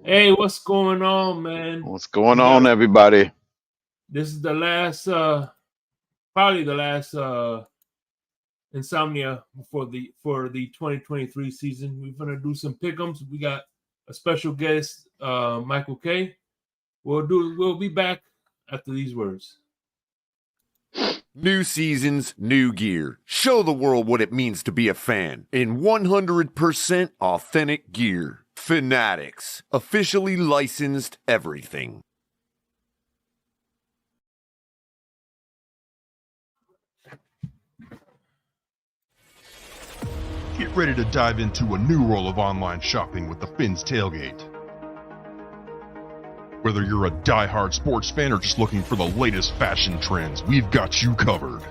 Hey, what's going on, man? What's going on, everybody? This is the last, probably the last insomnia for the 2023 season. We're gonna do some pick'ems. We got a special guest, Michael K. We'll be back after these words. New seasons, new gear. Show the world what it means to be a fan in 100% authentic gear. Fanatics, officially licensed everything. Get ready to dive into a new world of online shopping with the FinsTailgate. Whether you're a die-hard sports fan or just looking for the latest fashion trends, we've got you covered.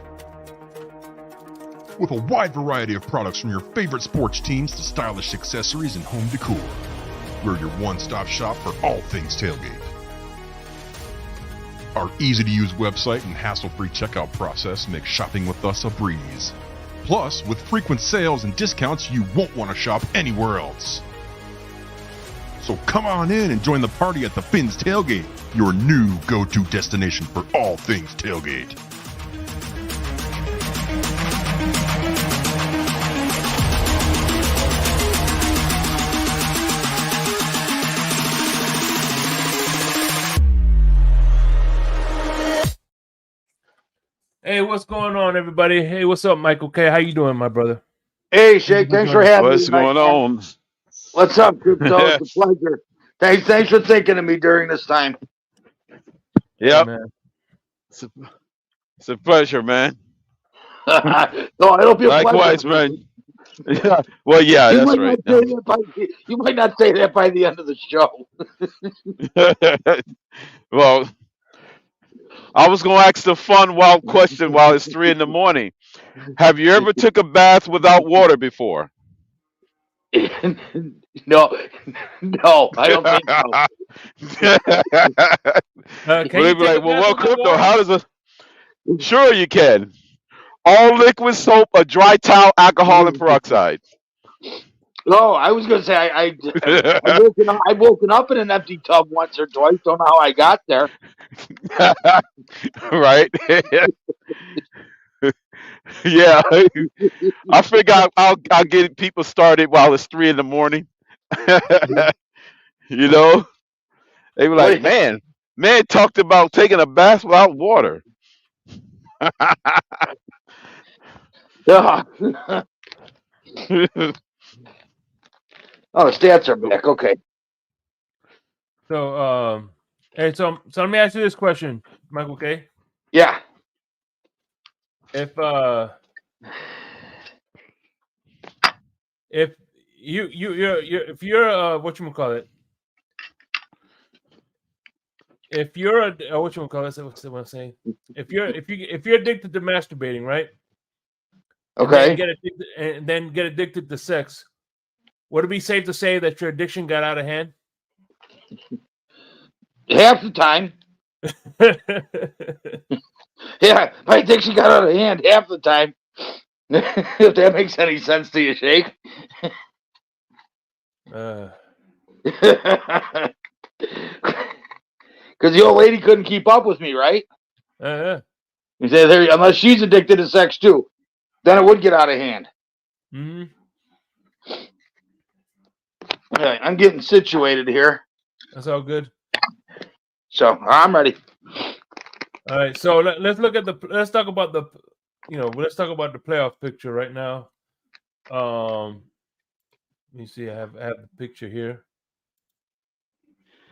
With a wide variety of products from your favorite sports teams to stylish accessories and home decor, we're your one-stop shop for all things tailgate. Our easy-to-use website and hassle-free checkout process make shopping with us a breeze. Plus, with frequent sales and discounts, you won't want to shop anywhere else. So come on in and join the party at the FinsTailgate, your new go-to destination for all things tailgate. Hey, what's going on, everybody? Hey, what's up, Michael K? How you doing, my brother? Hey, Shake. Thanks for having me. What's going on? What's up, Crypto? It's a pleasure. Thanks for thinking of me during this time. Yep. Man. It's a pleasure, man. No, it'll be a Likewise, pleasure. man. Yeah. Well, yeah, You that's might right. not say that you might not say that by the end of the show. Well, I was going to ask the fun, wild question while it's 3 a.m. Have you ever took a bath without water before? No, I don't think so. Can Well, you they'd be take like, a well, bath what without crypto? water? How does it? Sure, you can. All liquid soap, a dry towel, alcohol, and peroxide. No, I was gonna say I've woken up in an empty tub once or twice. Don't know how I got there. Right? Yeah. I figure I'll get people started while it's 3 a.m. You know, they were like, man talked about taking a bath without water. Yeah. Oh, the stats are back. Okay. So, hey, so let me ask you this question, Michael K. Yeah. If you're whatchamacallit, if you're a whatchamacallit, what's what I'm saying? If you're addicted to masturbating, right? Okay. And then get addicted to sex, would it be safe to say that your addiction got out of hand? Half the time. Yeah, my addiction got out of hand half the time. If that makes any sense to you, Shake. Because the old lady couldn't keep up with me, right? You say unless she's addicted to sex too, then it would get out of hand. Mm-hmm. Okay, I'm getting situated here. That's all good. So I'm ready. All right, so let's talk about the playoff picture right now. Let me see. I have the picture here.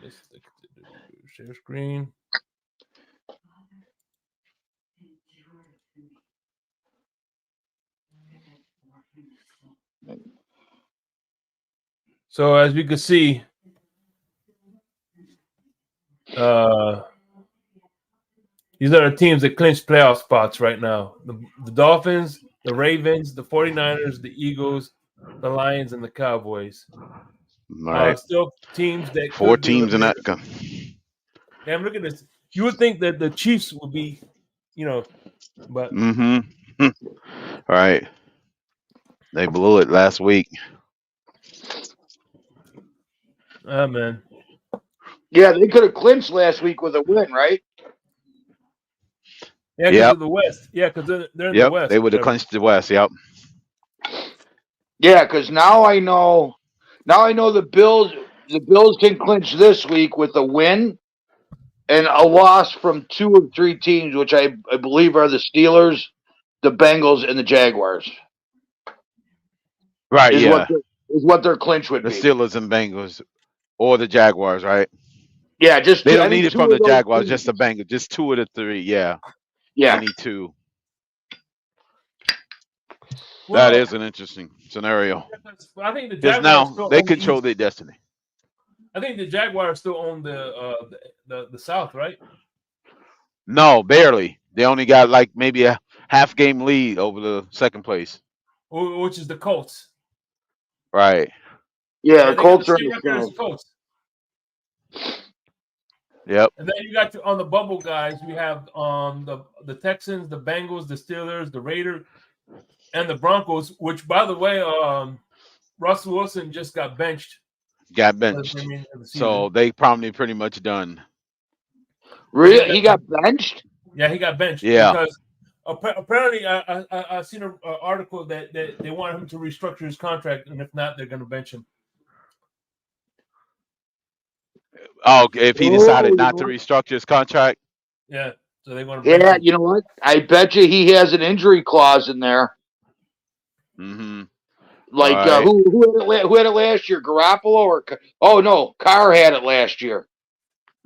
Let's share screen. So as we can see, these are the teams that clinch playoff spots right now. The Dolphins, the Ravens, the 49ers, the Eagles, the Lions, and the Cowboys. Right. Still teams that 4 teams in that. Damn, look at this. You would think that the Chiefs would be, but Mm-hmm. Right. They blew it last week. Man. Yeah, they could have clinched last week with a win, right? Yeah, because of the West. Yeah, because they're in the West. They would have clinched the West. Yep. Yeah, because now I know the Bills. The Bills can clinch this week with a win and a loss from 2 of 3 teams, which I believe are the Steelers, the Bengals, and the Jaguars. Right. Is Yeah. what their clinch would The be. Steelers and Bengals, or the Jaguars, right? Yeah, just They I don't think need it 2 from of the those Jaguars, teams. just the Bengals, just 2 of the 3. Yeah. Yeah. They need 2. Well, that is an interesting scenario. I think the Because Jaguars now still they own the control East. their destiny. I think the Jaguars still own the South, right? No, barely. They only got like maybe a half game lead over the second place. Which is the Colts. Right. Yeah, They got Colts the are same in the record as same. the Colts. Yep. And then you got on the bubble guys. We have the Texans, the Bengals, the Steelers, the Raiders, and the Broncos. Which, by the way, Russell Wilson just got benched. Got benched. So they probably pretty much done. Really? He got benched? Yeah, he got benched. Yeah. Because apparently I seen an article that they want him to restructure his contract, and if not, they're going to bench him. Oh, if he decided not to restructure his contract? Yeah. So they want to bench him. You know what? I bet you he has an injury clause in there. Mm-hmm. Like right. who had it last year? Garoppolo or no, Carr had it last year.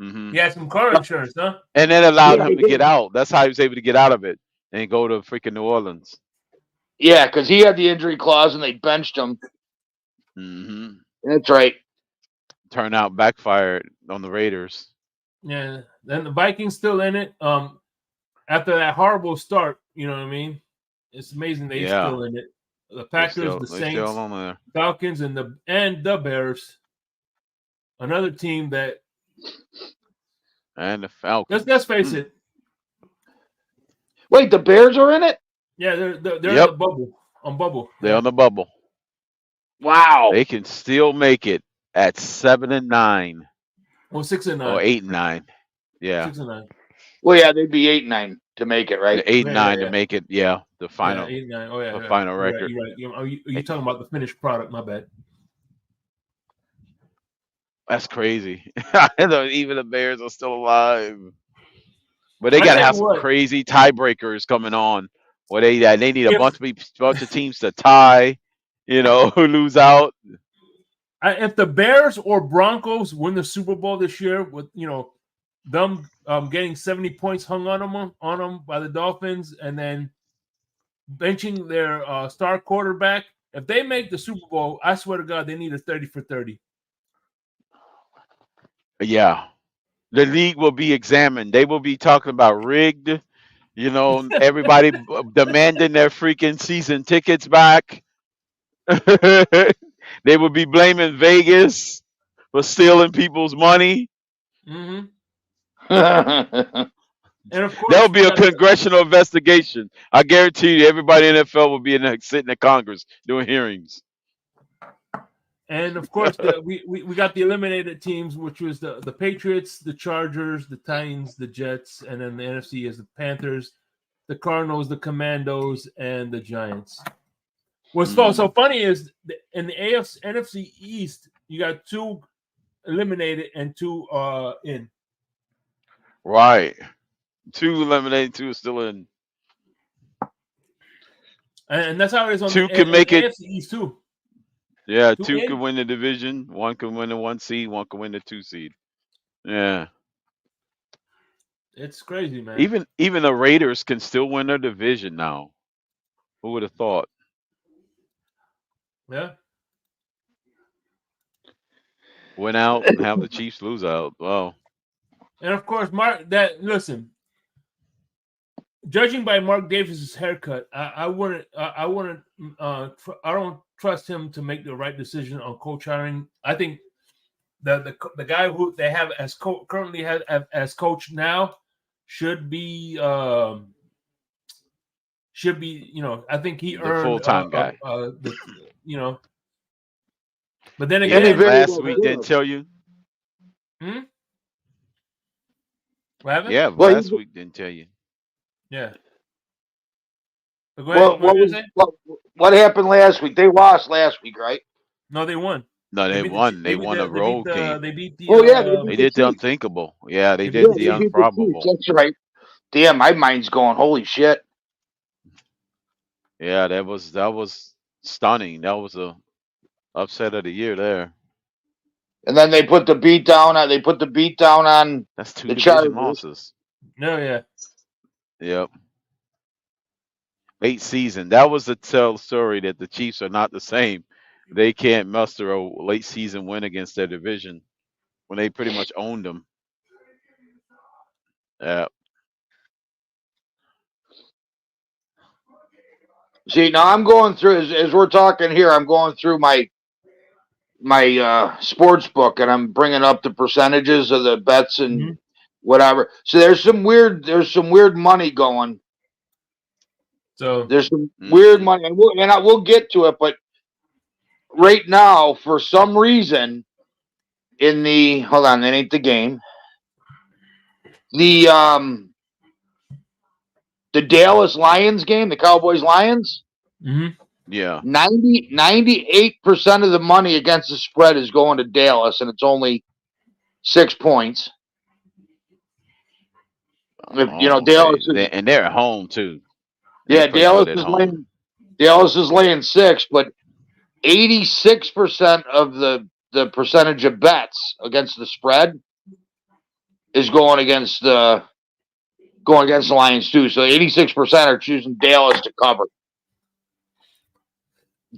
Mm-hmm. He had some car insurance, huh? And it allowed him to get out. That's how he was able to get out of it and go to freaking New Orleans. Yeah, because he had the injury clause and they benched him. Mm-hmm. That's right. Turned out backfired on the Raiders. Yeah. Then the Vikings still in it. After that horrible start, you know what I mean? It's amazing they're still in it. The Packers, the Saints, Falcons, and the Bears. Another team that. And the Falcons. Let's face it. Wait, the Bears are in it? Yeah, they're in the bubble. On bubble. They're on the bubble. Wow. They can still make it at 7-9. Well, 6-9. Or 8-9. Yeah. 6-9. Well, yeah, they'd be 8-9 to make it, right? 8-9 to make it. Yeah, the final. Yeah, 8-9. Oh yeah, the final record. You're right. You're talking about the finished product. My bad. That's crazy. Even the Bears are still alive. But they gotta have some crazy tiebreakers coming on. Where they need a bunch of teams to tie, lose out. If the Bears or Broncos win the Super Bowl this year, with them getting 70 points hung on them by the Dolphins, and then benching their star quarterback, if they make the Super Bowl, I swear to God, they need a 30 for 30. Yeah. The league will be examined. They will be talking about rigged, everybody demanding their freaking season tickets back. They will be blaming Vegas for stealing people's money. Mm-hmm. And of course, there'll be a congressional investigation. I guarantee you, everybody in the NFL will be sitting in Congress doing hearings. And of course, we got the eliminated teams, which was the Patriots, the Chargers, the Titans, the Jets, and then the NFC is the Panthers, the Cardinals, the Commandos, and the Giants. What's so funny is in the NFC East, you got 2 eliminated and 2 in. Right. 2 eliminated, 2 still in. And that's how it is on 2 can make it. AFC East too. Yeah, 2 can win the division. 1 can win the 1 seed. 1 can win the 2 seed. Yeah. It's crazy, man. Even the Raiders can still win their division now. Who would have thought? Yeah. Win out and have the Chiefs lose out. Wow. And of course, listen. Judging by Mark Davis's haircut, I don't trust him to make the right decision on coach hiring. I think the guy who they have as currently as coach now should be I think he earned the full-time guy. But then again, last week didn't tell you. What happened? Yeah, last week didn't tell you. Yeah. But go ahead. What happened last week? They lost last week, right? No, they won. No, they won. They won a road game. They beat the. They did the unthinkable. Yeah, they did the improbable. That's right. Damn, my mind's going. Holy shit. Yeah, that was stunning. That was a upset of the year there. And then they put the beat down on. That's two the division losses. No, yeah. Yep. Late season. That was the tell story that the Chiefs are not the same. They can't muster a late season win against their division when they pretty much owned them. Yeah. See, now I'm going through as we're talking here. I'm going through my sports book, and I'm bringing up the percentages of the bets and whatever. So there's some weird money going. So there's some weird money, and we'll get to it. But right now, for some reason, hold on, that ain't the game. The Dallas Lions game, the Cowboys Lions. Yeah. 98% of the money against the spread is going to Dallas, and it's only 6 points. Dallas and they're at home too. Dallas is laying 6, but 86% of the percentage of bets against the spread is going against the Lions too. So 86% are choosing Dallas to cover.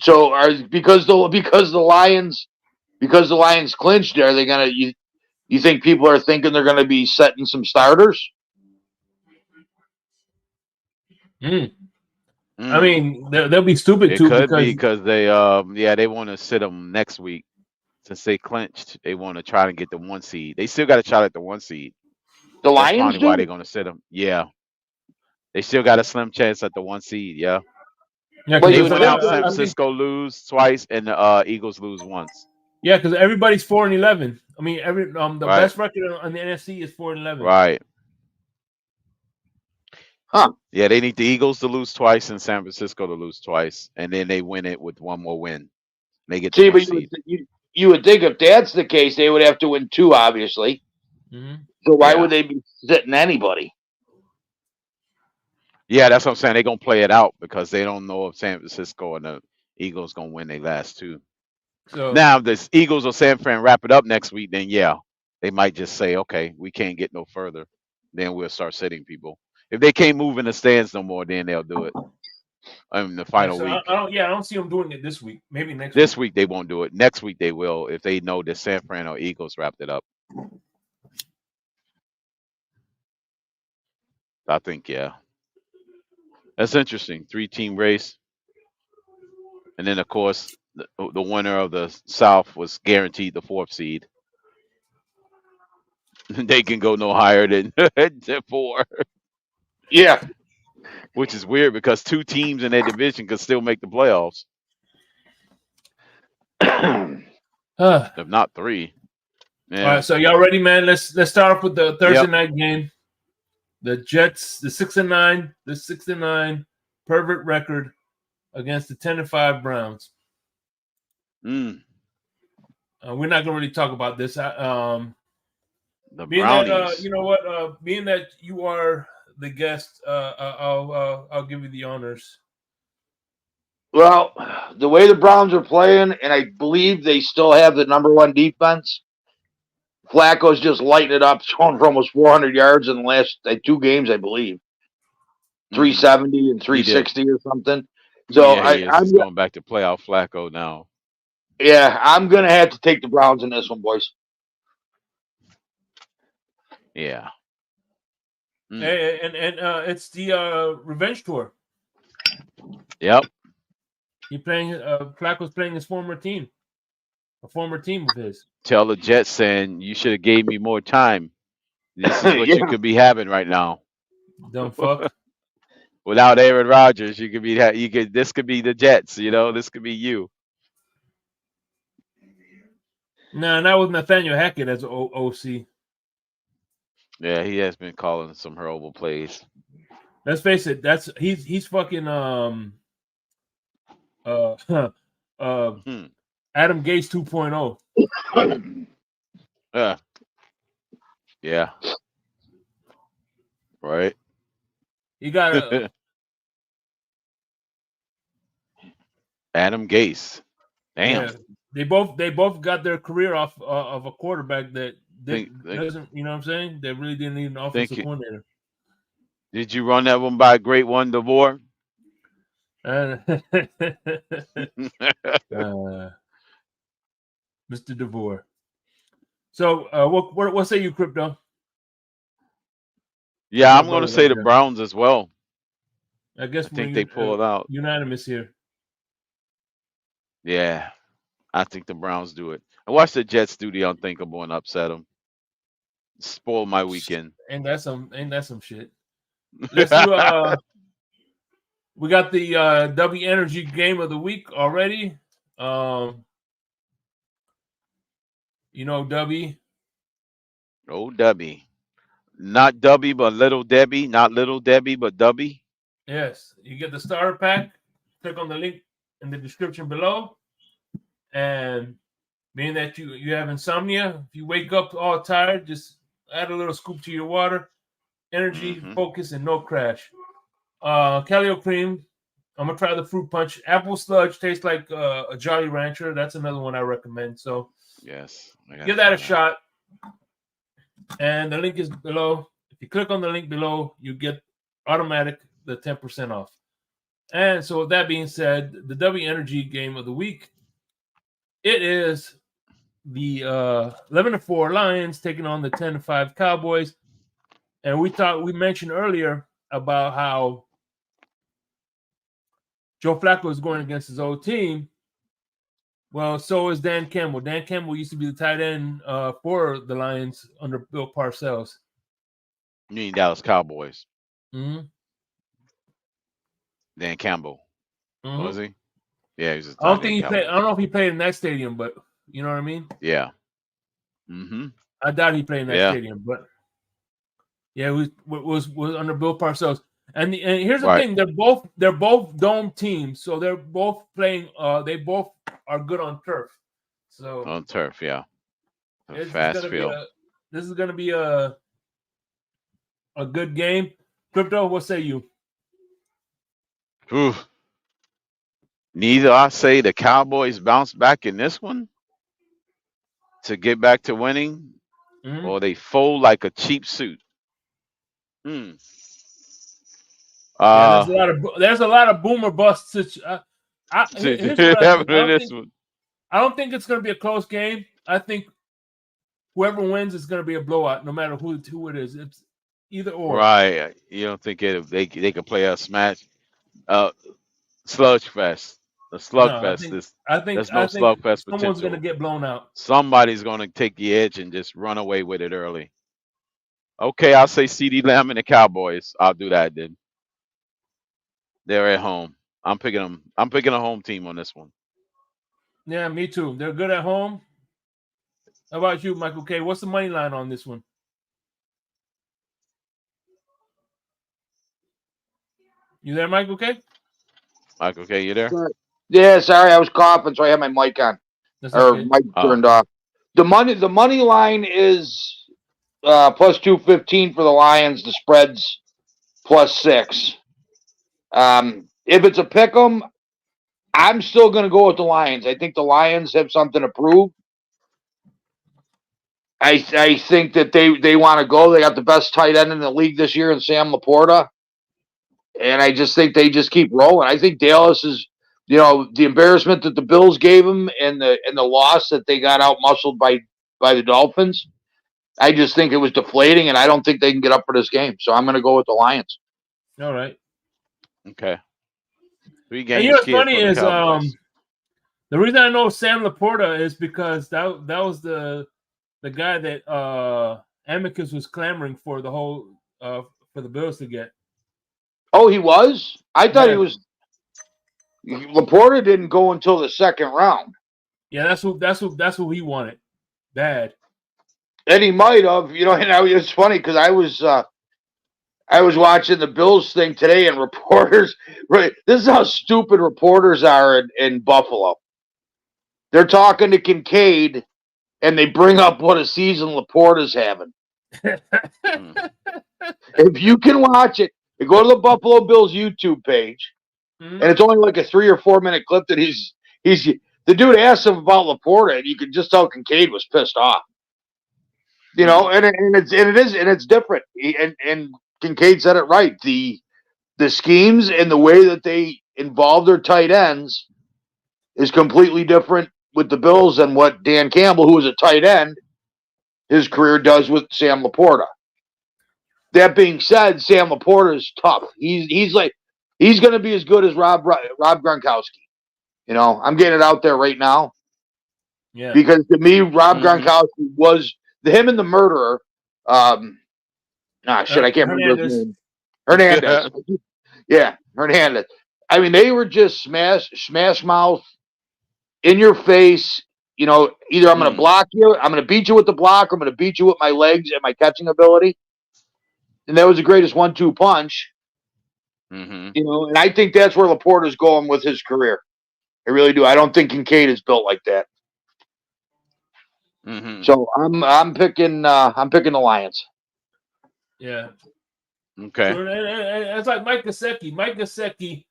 So because the Lions clinched, are they gonna? You think people are thinking they're gonna be setting some starters? I mean, they'll be stupid too. It could be because they they want to sit them next week since they clinched. They want to try to get the 1 seed. They still got a shot at the 1 seed. The Lions. That's probably why they're going to sit them. Yeah, they still got a slim chance at the 1 seed. Yeah. Yeah, they went out. San Francisco lose twice, and the Eagles lose once. Yeah, because everybody's 4-11. I mean, the best record on the NFC is 4-11. Right. Huh. Yeah, they need the Eagles to lose twice and San Francisco to lose twice, and then they win it with one more win. They get the 1 seed. You would think if that's the case, they would have to win 2, obviously. So why would they be sitting anybody? Yeah, that's what I'm saying. They're going to play it out because they don't know if San Francisco and the Eagles going to win their last 2. So, now, if the Eagles or San Fran wrap it up next week, then they might just say, okay, we can't get no further. Then we'll start sitting people. If they can't move in the stands no more, then they'll do it. The final week. I don't see them doing it this week. Maybe next week. This week they won't do it. Next week they will if they know that San Fran or Eagles wrapped it up. I think, that's interesting. 3-team race. And then, of course, the winner of the South was guaranteed the 4th seed. They can go no higher than 4. Yeah. Which is weird because 2 teams in that division could still make the playoffs. If not 3. Yeah. All right, so y'all ready, man? Let's start off with the Thursday night game. The Jets, the 6-9 pervert record against the 10-5 Browns. We're not gonna really talk about this. The being Brownies. that, you know what? Being that you are the guest, I'll give you the honors. Well, the way the Browns are playing, and I believe they still have the number 1 defense. Flacco's just lighting it up, throwing for almost 400 yards in the last 2 games, I believe. 370 and 360 or something. So I'm going back to playoff Flacco now. Yeah, I'm going to have to take the Browns in this one, boys. Yeah. And it's the revenge tour. Yep. Flacco's playing his former team. A former team of his. Tell the Jets saying you should have gave me more time. This is what you could be having right now. Dumb fuck. Without Aaron Rodgers, this could be the Jets, this could be you. No, not with Nathaniel Hackett as OC. Yeah, he has been calling some horrible plays. Let's face it. He's fucking Adam Gase 2.0. Yeah. Right. You got Adam Gase. Damn. Yeah, they both got their career off of a quarterback that doesn't. You know what I'm saying? They really didn't need an offensive coordinator. Did you run that one by great one, DeVore? Mr. DeVore. So, what say you, Crypto? Yeah, I'm going to say the Browns as well. I guess I think they pull it out. Unanimous here. Yeah, I think the Browns do it. I watched the Jets do the unthinkable and upset them. Spoil my weekend. Ain't that some shit? Let's do. We got the Dubby Energy game of the week already. You know Dubby. Oh, Dubby. Not Dubby, but Little Debbie. Not Little Debbie, but Dubby. Yes. You get the starter pack. Click on the link in the description below. And being that you have insomnia, if you wake up all tired, just add a little scoop to your water. Energy, focus, and no crash. Calio cream. I'm going to try the fruit punch. Apple sludge tastes like a Jolly Rancher. That's another one I recommend. So, yes, give that a shot. And the link is below. If you click on the link below, you get automatic the 10% off. And so with that being said, the W Energy game of the week, it is the 11-4 Lions taking on the 10-5 Cowboys. And we mentioned earlier about how Joe Flacco is going against his old team. Well, so is Dan Campbell. Dan Campbell used to be the tight end for the Lions under Bill Parcells. You mean Dallas Cowboys? Mm-hmm. Dan Campbell. Mm-hmm. Was he? Yeah, he was. I don't know if he played in that stadium, but you know what I mean? Yeah. I doubt he played in that stadium, but yeah, it was under Bill Parcells. And here's the thing: they're both dome teams, so they're both playing. They both are good on turf. So on turf, yeah. Fast field. This is going to be a good game. Crypto, what say you? Ooh. Neither I say the Cowboys bounce back in this one to get back to winning, or they fold like a cheap suit. There's a lot of boomer busts. I don't think it's going to be a close game. I think whoever wins is going to be a blowout, no matter who it is. It's either or. Right? You don't think they could play a sludge fest? A slugfest. There's no slugfest potential. Someone's going to get blown out. Somebody's going to take the edge and just run away with it early. Okay, I'll say CeeDee Lamb and the Cowboys. I'll do that then. They're at home. I'm picking them. I'm picking a home team on this one. Yeah, me too. They're good at home. How about you, Michael K? What's the money line on this one? You there, Michael K? Michael K, you there? Yeah, sorry, I was coughing, so I had my mic on. Mic turned off. The money line is plus 215 for the Lions. The spread's plus 6. If it's a pick 'em, I'm still going to go with the Lions. I think the Lions have something to prove. I think that they want to go. They got the best tight end in the league this year in Sam Laporta. And I just think they just keep rolling. I think Dallas is, the embarrassment that the Bills gave them and the loss that they got out-muscled by the Dolphins. I just think it was deflating, and I don't think they can get up for this game. So I'm going to go with the Lions. All right. Okay. 3 games. And you know what's funny is the reason I know Sam Laporta is because that was the guy that Amicus was clamoring for the whole for the Bills to get. Oh, he was? I thought he was. Laporta didn't go until the second round. Yeah, that's who he wanted. Bad. And he might have, and it's funny because I was watching the Bills thing today, and reporters, right? This is how stupid reporters are in Buffalo. They're talking to Kincaid, and they bring up what a season Laporta's having. If you can watch it, you go to the Buffalo Bills YouTube page, and it's only like a 3 or 4 minute clip that he's the dude asked him about Laporta, and you could just tell Kincaid was pissed off. And it's different. And Kincaid said it right. The schemes and the way that they involve their tight ends is completely different with the Bills than what Dan Campbell, who was a tight end, his career does with Sam Laporta. That being said, Sam Laporta is tough. He's going to be as good as Rob Gronkowski. I'm getting it out there right now. Yeah. Because to me, Rob Gronkowski was him and the murderer. I can't remember his name. Hernandez. Yeah, Hernandez. I mean, they were just smash mouth, in your face. Either I'm going to block you, I'm going to beat you with the block, or I'm going to beat you with my legs and my catching ability. And that was the greatest 1-2 punch. And I think that's where Laporta's going with his career. I really do. I don't think Kincaid is built like that. So I'm picking the Lions. Yeah. Okay. So, it's like Mike Gesicki. Mike Gesicki,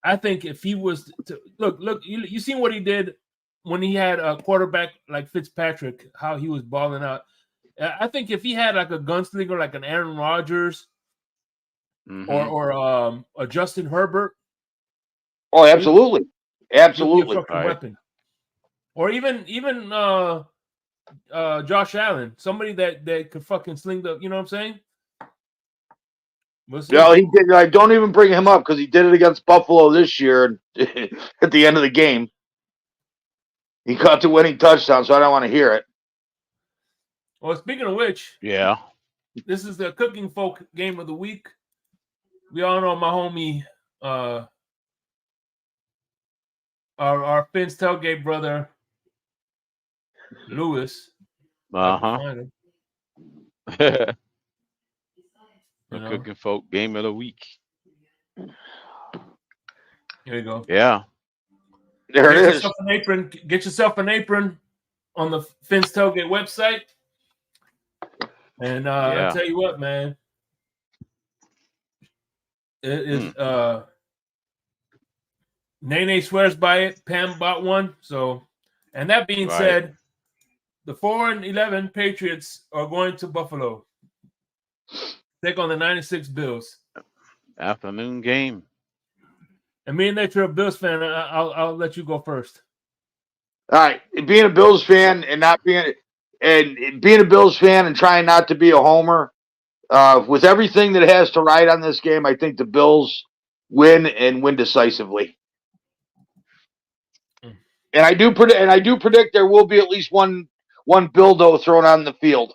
I think if he was to look, you seen what he did when he had a quarterback like Fitzpatrick, how he was balling out. I think if he had like a gunslinger like an Aaron Rodgers or a Justin Herbert. Oh, absolutely. Absolutely. He'd be a fucking weapon. Or even Josh Allen, somebody that could fucking sling the, you know what I'm saying? Yeah, he did. Don't even bring him up because he did it against Buffalo this year at the end of the game. He caught the winning touchdown, so I don't want to hear it. Well, speaking of which, yeah, this is the Cooking Folk Game of the Week. We all know my homie, our FinsTailgate brother, Lewis. The Cooking Folk Game of the Week. Here you go. Yeah. There it is. Get yourself an apron on the FinsTailgate website. And I'll tell you what, man. It is Nene swears by it. Pam bought one. So, and that being said, the 4-11 Patriots are going to Buffalo. Take on the 96 Bills. Afternoon game. And me and that you're a Bills fan, I'll let you go first. All right. Being a Bills fan and being a Bills fan and trying not to be a homer, with everything that has to ride on this game, I think the Bills win and win decisively. And I do predict there will be at least one Bildo thrown on the field.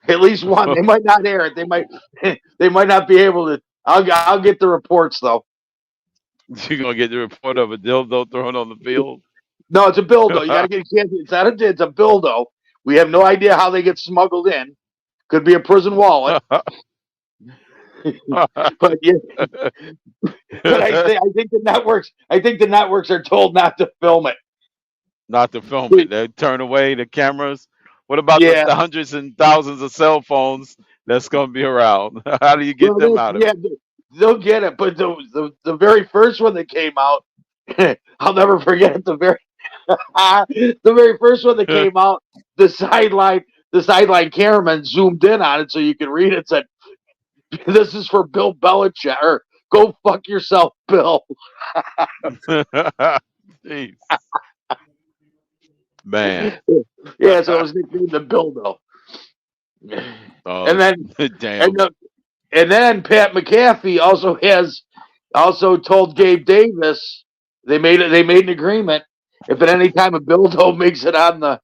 At least one. They might not air it. They might not be able to. I'll get the reports though. You're gonna get the report of a dildo thrown on the field? No, it's a Bildo. You gotta get it's a Bildo. We have no idea how they get smuggled in. Could be a prison wallet. But yeah, but I think the networks are told not to film it. Not to film it. They turn away the cameras. What about the hundreds and thousands of cell phones that's going to be around? How do you get them out of it? They'll get it. But the very first one that came out, I'll never forget it. The very first one that came out, the sideline cameraman zoomed in on it so you could read it. Said, "This is for Bill Belichick," or "Go fuck yourself, Bill." Jeez. Man. Yeah, so it was nicknamed the Bildo. And then Pat McAfee also told Gabe Davis they made an agreement. If at any time a Bildo makes it on the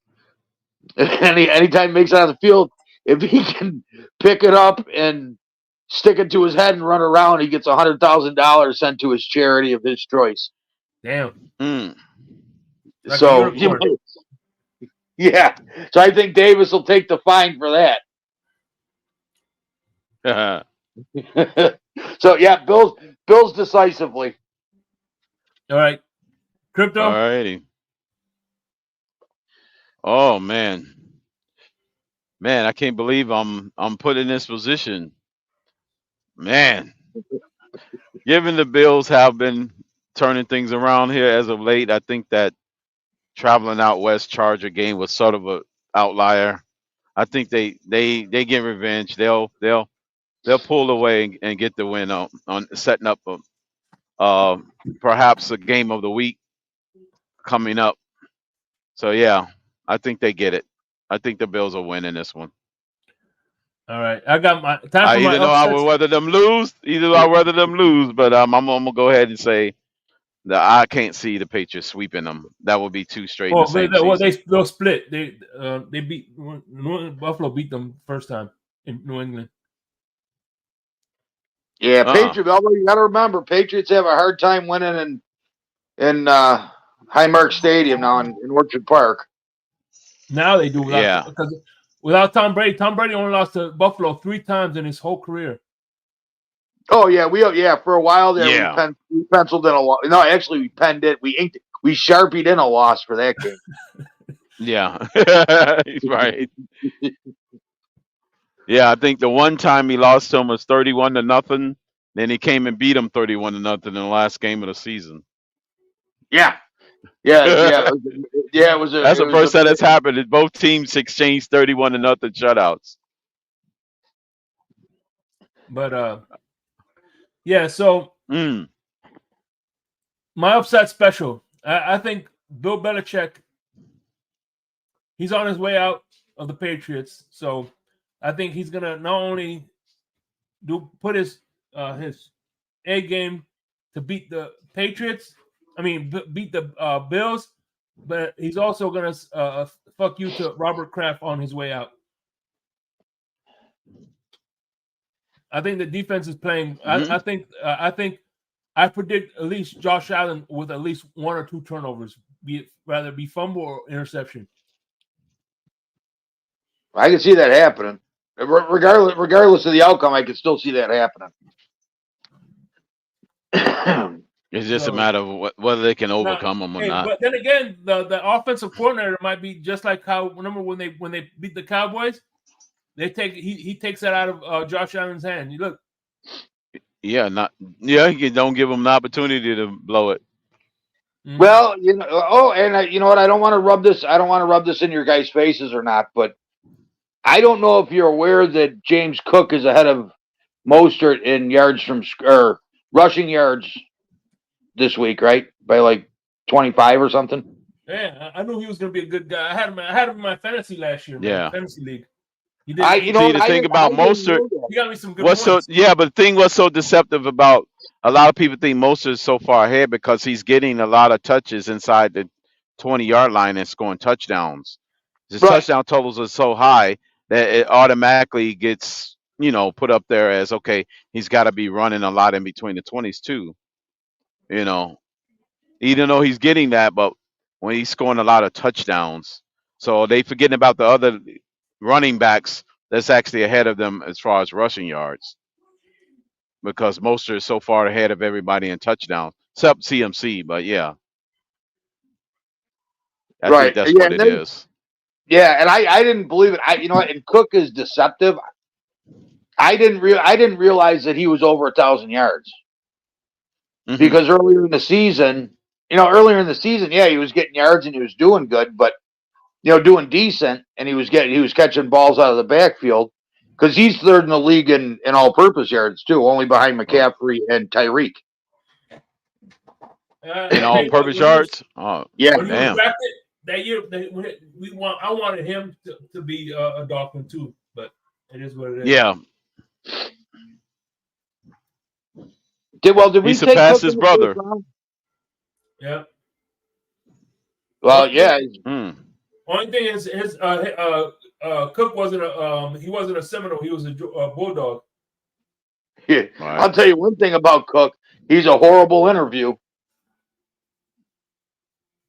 anytime makes it on the field, if he can pick it up and stick it to his head and run around, he gets $100,000 sent to his charity of his choice. Damn. Like So yeah. So I think Davis will take the fine for that. So yeah, Bills decisively. All right, crypto. All righty. Oh man, I can't believe I'm put in this position. Man, given the Bills have been turning things around here as of late, I think that traveling out west Charger game was sort of a outlier. I think they get revenge. They'll pull away and get the win on setting up perhaps a game of the week coming up. So yeah, I think they get it. I think the Bills will win in this one. All right, I got my time for my Either know I upsets. would rather them lose. But I'm gonna go ahead and say that I can't see the Patriots sweeping them. That would be two straight in the same season. They'll split. They beat Buffalo beat them first time in New England. Yeah, Patriots. Although you got to remember, Patriots have a hard time winning in Highmark Stadium now in Orchard Park. Now they do, because without Tom Brady. Tom Brady only lost to Buffalo 3 times in his whole career. Oh yeah, for a while there we penciled in a loss. No, actually we penned it. We sharpied in a loss for that game. Yeah, he's right. Yeah, I think the one time he lost to him was 31-0. Then he came and beat him 31-0 in the last game of the season. Yeah. It was. That's the first time that's happened. Both teams exchanged 31-0 shutouts. But yeah. So my upset special. I think Bill Belichick. He's on his way out of the Patriots, so I think he's gonna not only put his A game to beat the Patriots. I mean, beat the Bills, but he's also gonna fuck you to Robert Kraft on his way out. I think the defense is playing. I predict at least Josh Allen with at least 1 or 2 turnovers, rather be fumble or interception. I can see that happening. Regardless of the outcome, I can still see that happening. It's just a matter of whether they can overcome them or not. But then again, the offensive coordinator might be just like how, remember when they beat the Cowboys, he takes that out of Josh Allen's hand. You look. Yeah, you don't give him an opportunity to blow it. Mm-hmm. Well, you know what? I don't want to rub this in your guys' faces or not, but I don't know if you're aware that James Cook is ahead of Mostert in rushing yards this week, right? By like 25 or something. Yeah, I knew he was going to be a good guy. I had him in my fantasy last year. Yeah, fantasy league. The thing about Mostert, he got me some good points. but the thing was so deceptive about a lot of people think Mostert is so far ahead because he's getting a lot of touches inside the 20-yard line and scoring touchdowns. His touchdown totals are so high that it automatically gets put up there as okay. He's got to be running a lot in between the 20s too. Even though he's getting that, but when he's scoring a lot of touchdowns, so they forgetting about the other running backs that's actually ahead of them as far as rushing yards, because Mostert is so far ahead of everybody in touchdowns, except CMC. But yeah, I think that's what it is. Yeah, and I didn't believe it. And Cook is deceptive. I didn't realize that he was over 1,000 yards. Mm-hmm. Because earlier in the season, yeah, he was getting yards and he was doing good, but doing decent, and he was catching balls out of the backfield because he's third in the league in all-purpose yards too, only behind McCaffrey and Tyreek. In all-purpose yards? Oh, yeah, damn. That year, I wanted him to be a Dolphin too, but it is what it is. Yeah. Did we surpass his brother? Yeah. Well, yeah. Only thing is his Cook wasn't a Seminole. He was a Bulldog. Yeah. Right. I'll tell you one thing about Cook. He's a horrible interview.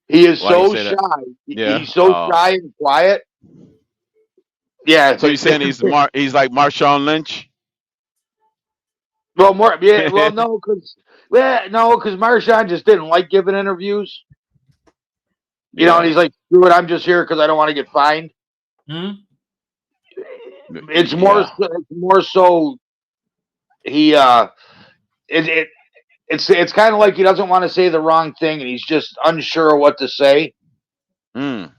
He is Why you so say shy. that? Yeah. He's so shy and quiet. Yeah. So you're saying he's like Marshawn Lynch? Well, no, because Marshawn just didn't like giving interviews. You know, and he's like, "Screw it, I'm just here because I don't want to get fined." Mm-hmm. It's more so he it's kind of like he doesn't want to say the wrong thing and he's just unsure of what to say. Mm.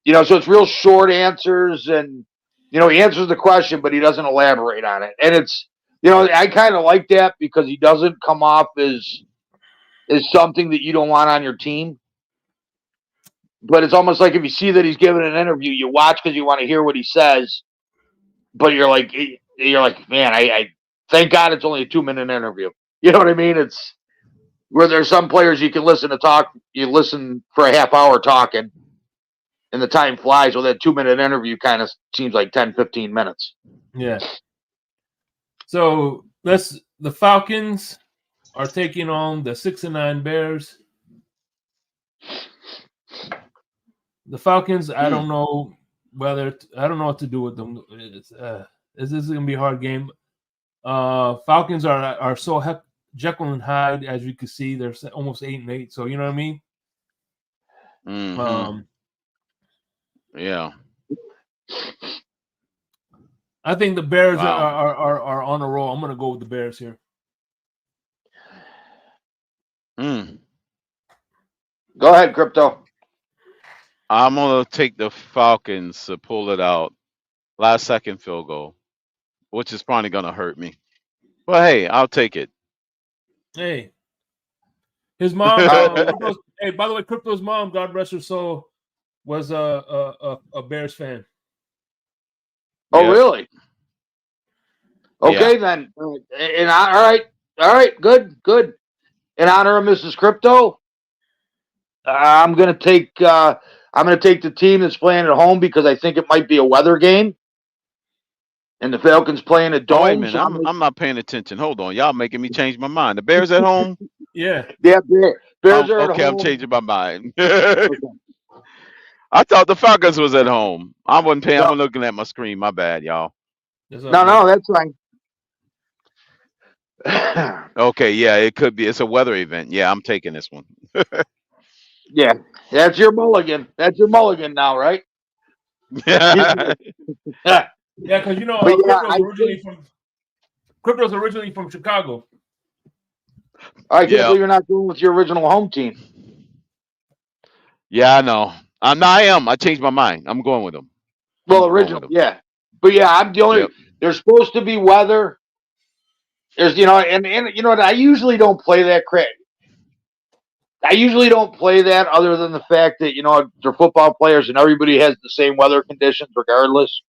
You know, so it's real short answers and he answers the question but he doesn't elaborate on it. And it's I kind of like that because he doesn't come off as something that you don't want on your team. But it's almost like if you see that he's giving an interview, you watch because you want to hear what he says. But you're like, man, I thank God it's only a 2-minute interview. You know what I mean? It's where there's some players you can listen to talk. You listen for a half hour talking, and the time flies. Well, that 2-minute interview kind of seems like 10, 15 minutes. Yeah. So the Falcons are taking on the 6-9 Bears. The Falcons, I don't know I don't know what to do with them. This is going to be a hard game. Falcons are so Jekyll and Hyde, as you can see. They're almost 8-8, so you know what I mean? Mm-hmm. Yeah. I think the Bears are on a roll. I'm going to go with the Bears here. Mm. Go ahead, Crypto. I'm going to take the Falcons to pull it out. Last second field goal, which is probably going to hurt me. But hey, I'll take it. Hey. His mom, hey, by the way, Crypto's mom, God rest her soul, was a Bears fan. Oh, really? Okay, then. And all right, good. In honor of Mrs. Crypto, I'm gonna take the team that's playing at home because I think it might be a weather game, and the Falcons playing a dome. Wait a minute, so I'm not paying attention. Hold on, y'all making me change my mind. The Bears at home? Yeah, Bears are at home. Okay, I'm changing my mind. I thought the Falcons was at home. I wasn't paying. I'm looking at my screen. My bad, y'all. No, that's fine. Okay, yeah, it could be. It's a weather event. Yeah, I'm taking this one. Yeah, that's your mulligan. That's your mulligan now, right? Yeah, because Crypto's originally from Chicago. I can't believe you're not going with your original home team. Yeah, I know. I am. I changed my mind. I'm going with them. Well, original, yeah. But yeah, I'm the only. There's supposed to be weather. There's, and you know what? I usually don't play that crap. I usually don't play that other than the fact that, they're football players and everybody has the same weather conditions regardless.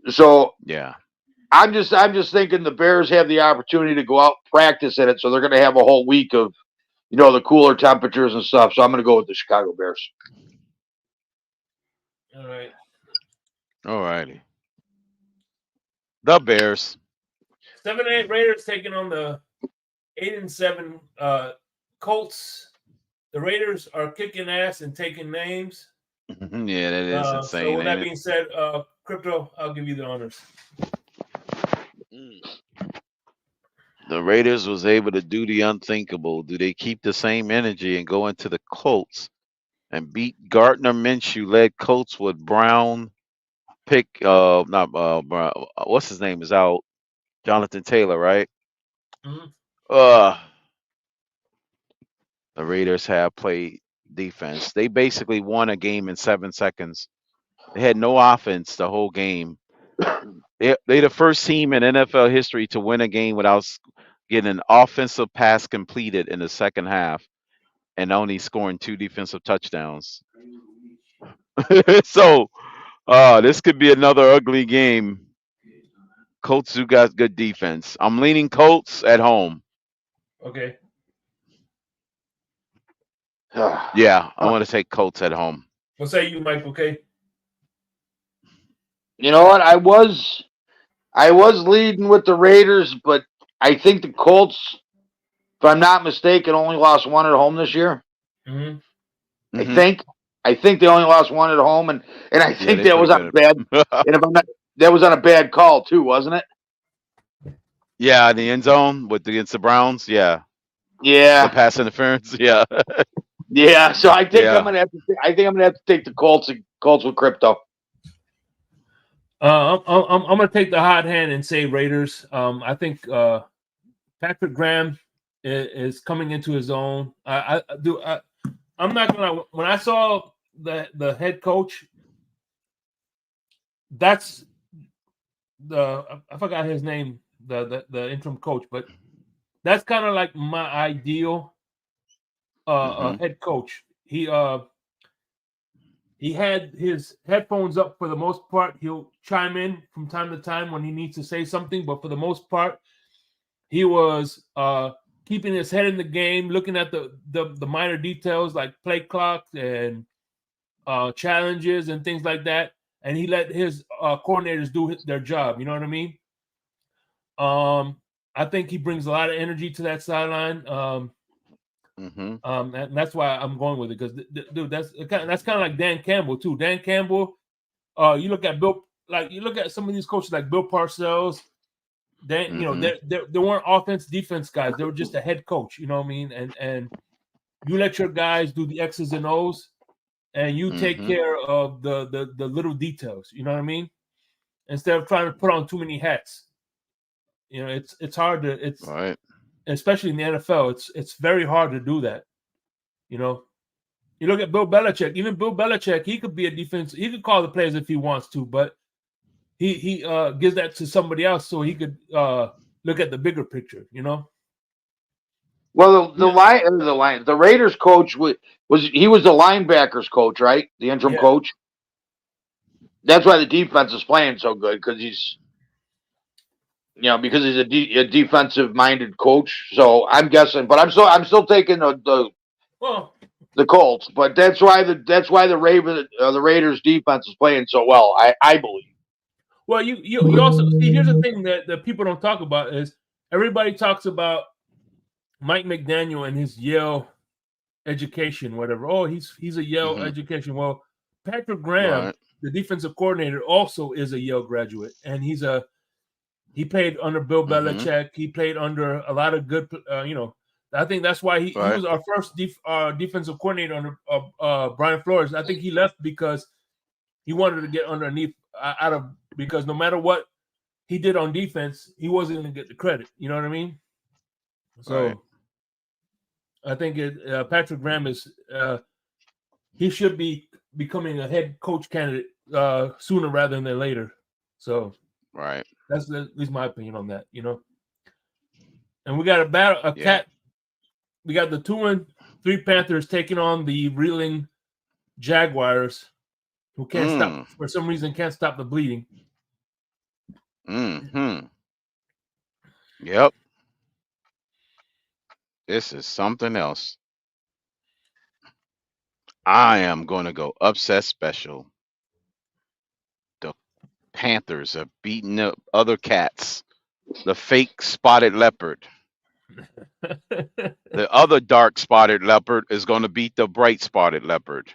So yeah, I'm just thinking the Bears have the opportunity to go out and practice in it, so they're going to have a whole week of, the cooler temperatures and stuff. So I'm going to go with the Chicago Bears. All right. All righty. The Bears. 7-8 Raiders taking on the 8-7 Colts. The Raiders are kicking ass and taking names. Yeah, that is insane. So with that being said, Crypto, I'll give you the honors. The Raiders was able to do the unthinkable. Do they keep the same energy and go into the Colts and beat Gardner Minshew-led Colts with Brown pick? What's his name is out? Jonathan Taylor, right? Mm-hmm. The Raiders have played defense. They basically won a game in 7 seconds. They had no offense the whole game. They the first team in NFL history to win a game without getting an offensive pass completed in the second half and only scoring 2 defensive touchdowns. So this could be another ugly game. Colts who got good defense. I'm leaning Colts at home. Okay. Yeah, I want to take Colts at home. What say you, Mike? Okay. You know what? I was leading with the Raiders, but I think the Colts, if I'm not mistaken, only lost 1 at home this year. Mm-hmm. I think they only lost one at home, and I think that was on a bad. And if I'm not, that was on a bad call too, wasn't it? Yeah, the end zone against the Browns. Yeah. Yeah. The pass interference. Yeah. Yeah. So I think I'm gonna have to. I think I'm gonna have to take the Colts with crypto. I'm gonna take the hot hand and say Raiders. I think Patrick Graham is coming into his own. I'm not gonna. When I saw the head coach, that's I forgot his name, the interim coach, but that's kind of like my ideal head coach. He had his headphones up for the most part. He'll chime in from time to time when he needs to say something, but for the most part, he was keeping his head in the game, looking at the minor details like play clocks and challenges and things like that. And he let his coordinators do their job. You know what I mean? I think he brings a lot of energy to that sideline. And that's why I'm going with it, because dude, that's kind of like Dan Campbell too. Dan Campbell, you look at some of these coaches like Bill Parcells. They weren't offense defense guys. They were just a head coach. You know what I mean? And you let your guys do the X's and O's, and you take care of the little details. You know what I mean? Instead of trying to put on too many hats. You know, it's hard to right. Especially in the NFL, it's very hard to do that. You know, you look at Bill Belichick. Even Bill Belichick, he could be a defense. He could call the plays if he wants to, but he gives that to somebody else so he could look at the bigger picture. You know. Well, the Raiders coach was the linebackers coach, right? The interim coach. That's why the defense is playing so good, because he's. Because he's a defensive-minded coach, so I'm guessing. But I'm still taking the Colts. But that's why the Raiders defense is playing so well. I believe. Well, you also see, here's the thing that people don't talk about is everybody talks about Mike McDaniel and his Yale education, whatever. Oh, he's a Yale education. Well, Patrick Graham, the defensive coordinator, also is a Yale graduate, and he played under Bill Belichick. He played under a lot of good, I think that's why he was our first defensive coordinator under Brian Flores. I think he left because he wanted to get underneath because no matter what he did on defense, he wasn't going to get the credit. You know what I mean? So I think Patrick Graham is he should be becoming a head coach candidate sooner rather than later. So that's at least my opinion on that, And we got a cat. We got the 2-3 Panthers taking on the reeling Jaguars, who can't stop for some reason. Can't stop the bleeding. Yep. This is something else. I am going to go upset special. The Panthers are beating up other cats. The fake spotted leopard. The other dark spotted leopard is going to beat the bright spotted leopard.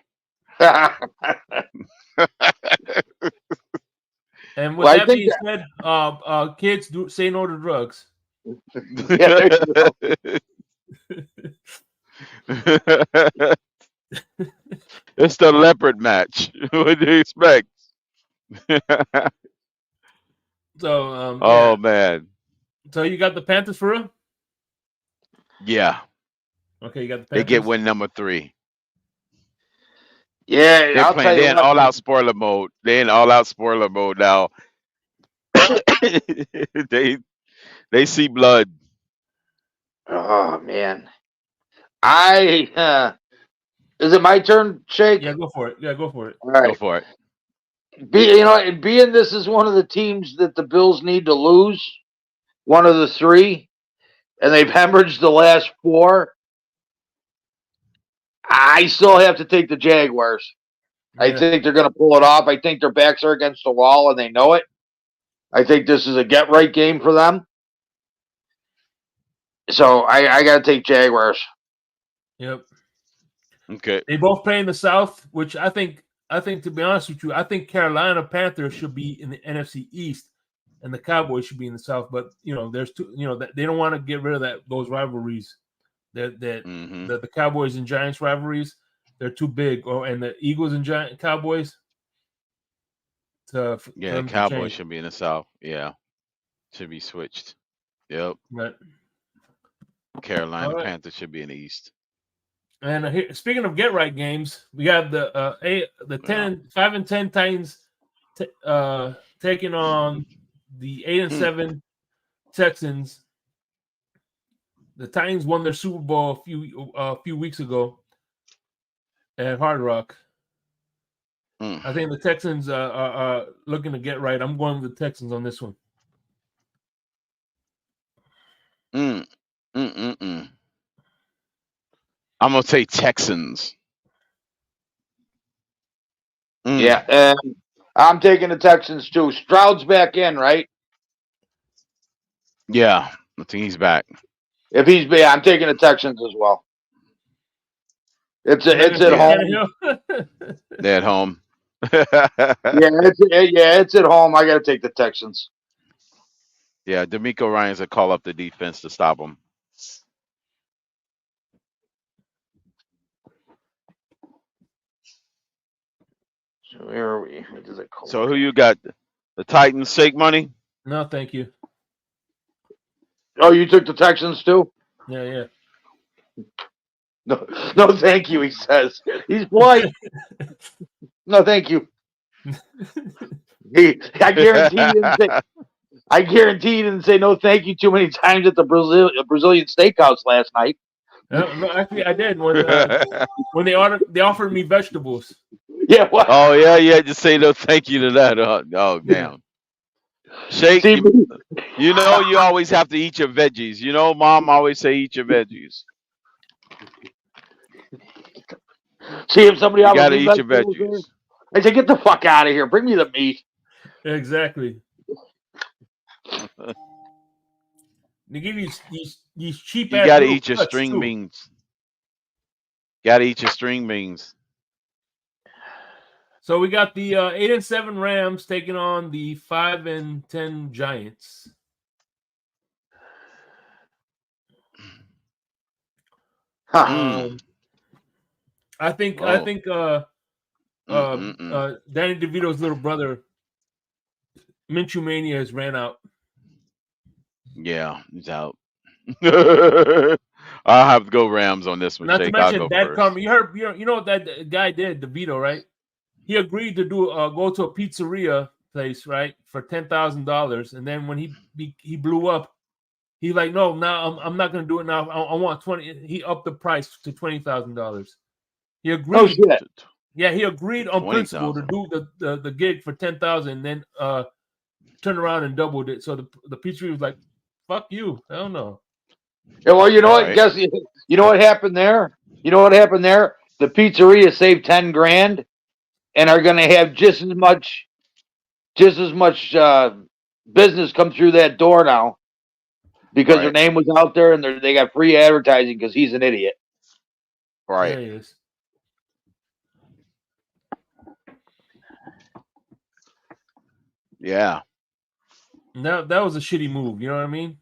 And with that being said, kids say no to drugs. There you go. It's the leopard match. What do you expect? So, man. So you got the Panthers for real? Yeah. Okay, you got the Panthers. They get win number 3. Yeah, they're in all-out spoiler mode. They're in all-out spoiler mode now. They see blood. Oh man, is it my turn, Shake? Yeah, go for it. All right. Go for it. Being this is one of the teams that the Bills need to lose, one of the 3, and they've hemorrhaged the last 4. I still have to take the Jaguars. Yeah. I think they're going to pull it off. I think their backs are against the wall, and they know it. I think this is a get-right game for them. So I got to take Jaguars. Yep. Okay. They both play in the South, which I think to be honest with you, I think Carolina Panthers should be in the NFC East, and the Cowboys should be in the South. But there's two. That they don't want to get rid of those rivalries. The Cowboys and Giants rivalries, they're too big. And the Eagles and Cowboys. Cowboys should be in the South. Yeah, should be switched. Yep. Right. Carolina Panthers should be in the East. And speaking of get right games, we got the 5-10 Titans taking on the 8-7 Texans. The Titans won their Super Bowl a few weeks ago at Hard Rock. I think the Texans are looking to get right. I'm going with the Texans on this one. I'm gonna say Texans. Yeah, and I'm taking the Texans too. Stroud's back in, right? Yeah, I think he's back. If he's back, I'm taking the Texans as well. It's at home. They're at home. It's at home. I got to take the Texans. Yeah, D'Amico Ryans will call up the defense to stop him. So where are we? So who you got? The Titans shake money? No, thank you. Oh, you took the Texans too? Yeah. No, thank you. He says he's polite. No, thank you. I guarantee he didn't say no thank you too many times at the Brazilian steakhouse last night. No, actually, I did when they offered me vegetables. Yeah. What? Oh yeah. Just say no thank you to that. Oh damn. Shake. You always have to eat your veggies. Mom always say eat your veggies. See if somebody else gotta eat your veggies. I say, get the fuck out of here. Bring me the meat. Exactly. They give you these cheap. You gotta eat your string beans. Gotta eat your string beans. So we got the 8-7 Rams taking on the 5-10 Giants. I think Danny DeVito's little brother, Minshew Mania, has ran out. Yeah, he's out. I'll have to go Rams on this one. Not to mention that Carmen. You know what that guy did, DeVito, right? He agreed to go to a pizzeria place, right, for $10,000, and then when he blew up, he's like, no, now I'm not going to do it now. I want 20. He upped the price to $20,000. He agreed. Oh shit! Yeah, he agreed on principle to do the gig for $10,000, and then turned around and doubled it. So the pizzeria was like, "Fuck you, hell no." Yeah, well, you know what? Guess you know what happened there. You know what happened there? The pizzeria saved $10,000, and are going to have just as much business come through that door now because their name was out there and they got free advertising because he's an idiot. Right. Yeah, he is. Yeah. That was a shitty move. You know what I mean?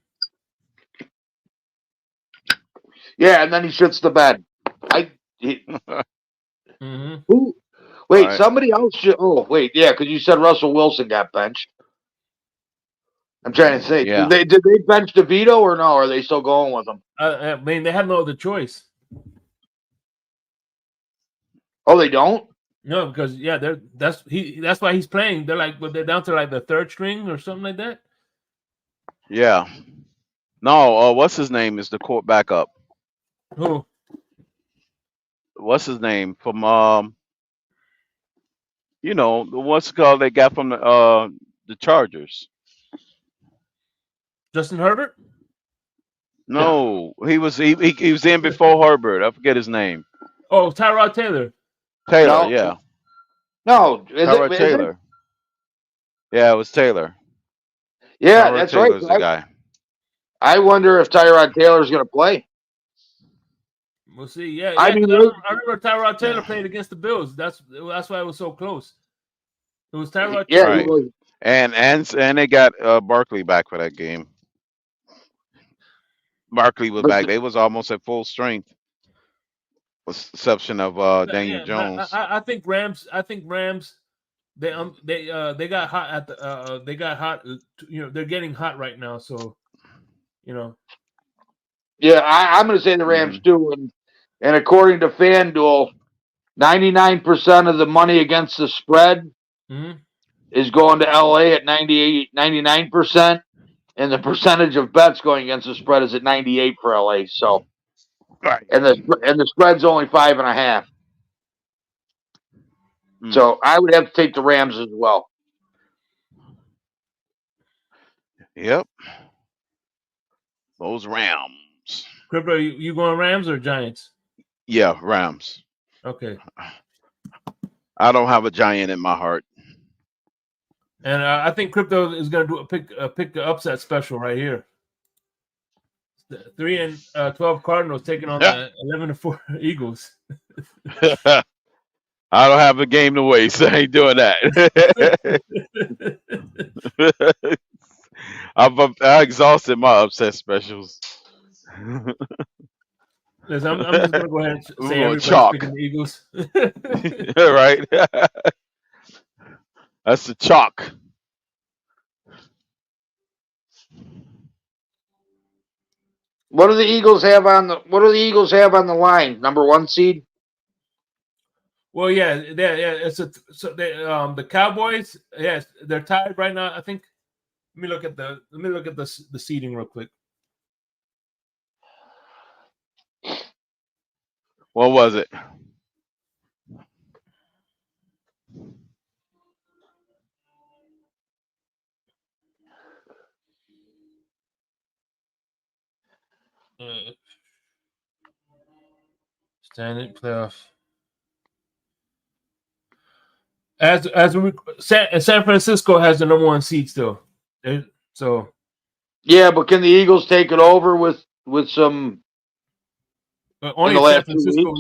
Yeah, and then he shits the bed. Who? Wait, somebody else should. Oh, wait, yeah, because you said Russell Wilson got benched. I'm trying to say, did they bench DeVito or no? Or are they still going with him? I mean, they had no other choice. Oh, they don't? No, because that's why he's playing. They're down to like the third string or something like that. Yeah. No, what's his name is the court backup. Who? What's his name from what's it called they got from the Chargers? Justin Herbert? No, he was in before Herbert. I forget his name. Oh, Tyrod Taylor. Taylor, yeah. No, Tyrod Taylor. Yeah, it was Taylor. Yeah, Tyrod that's Taylor's right. the guy. I wonder if Tyrod Taylor's going to play. We'll see. Yeah, I I mean, remember Tyrod Taylor played against the Bills. That's why it was so close. It was Tyrod Taylor. Right. And they got Barkley back for that game. Barkley was back. They was almost at full strength, with the exception of Daniel Jones. I think Rams. They got hot at the they got hot. They're getting hot right now. So, Yeah, I'm going to say the Rams too. And according to FanDuel, 99% of the money against the spread is going to LA at 99%, and the percentage of bets going against the spread is at 98 for LA. So, right, and the spread's only 5.5. So I would have to take the Rams as well. Yep, those Rams. Crypto, you going Rams or Giants? Yeah, Rams. Okay. I don't have a giant in my heart. And I think Crypto is going to do pick the upset special right here. 3-12 Cardinals taking on the 11-4 Eagles. I don't have a game to waste. I ain't doing that. I exhausted my upset specials. Listen, I'm just gonna go ahead and say everybody's picking the Eagles. Right. That's the chalk. What do the Eagles have on the line? Number 1 seed? Well, yeah. It's the Cowboys. Yes, they're tied right now. I think. Let me look at the seeding real quick. What was it? Standing playoff. As San Francisco has the number 1 seed still. So. Yeah, but can the Eagles take it over with some? Only San Francisco.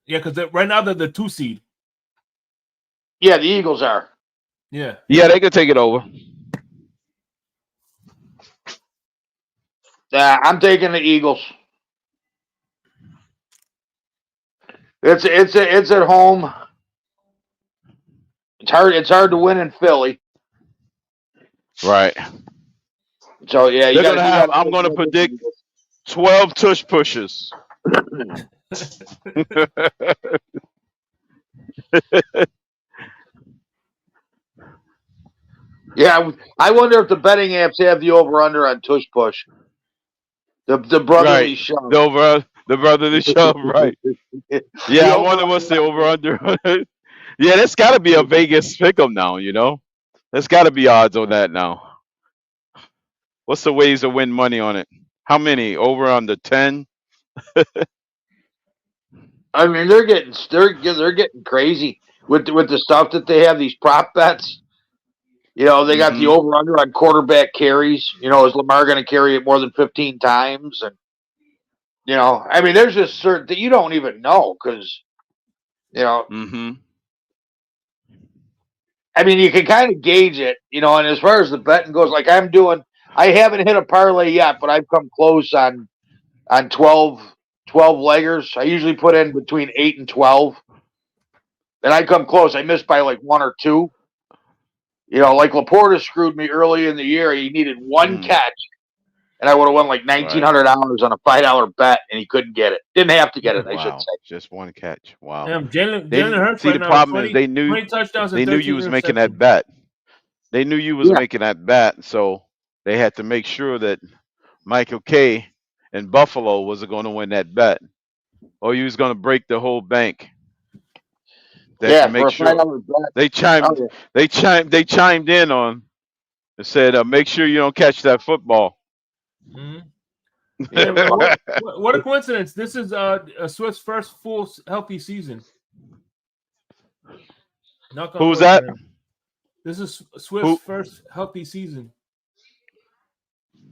Yeah, because right now they're the 2 seed. Yeah, the Eagles are. Yeah. Yeah, they could take it over. I'm taking the Eagles. It's at home. It's hard to win in Philly. Right. So yeah, I'm going to predict 12 tush pushes. Yeah, I wonder if the betting apps have the over/under on tush push. The brotherly shove. The brotherly shove, right? Yeah, I wonder what's the over/under. Yeah, that's got to be a Vegas pick'em now. There's got to be odds on that now. What's the ways to win money on it? How many? Over under 10? I mean, they're getting crazy with the stuff that they have. These prop bets. They got the over/under on quarterback carries. Is Lamar going to carry it more than 15 times? And I mean, there's just certain that you don't even know because I mean, you can kind of gauge it, and as far as the betting goes, like I haven't hit a parlay yet, but I've come close on 12 leggers. I usually put in between 8 and 12. And I come close. I missed by like 1 or 2. Like Laporta screwed me early in the year. He needed 1 catch, and I would have won like $1,900 on a $5 bet, and he couldn't get it. Didn't have to get it, I should say. Just 1 catch. Wow. Jalen Hurts. See, the problem is they knew you was making that bet. They knew you was making that bet, so they had to make sure that Michael K in Buffalo was going to win that bet, or you was going to break the whole bank. Yeah, to make sure they chimed in on and said, make sure you don't catch that football. Yeah, what a coincidence! This is Swift's first full healthy season. Who's that? This is Swift's first healthy season.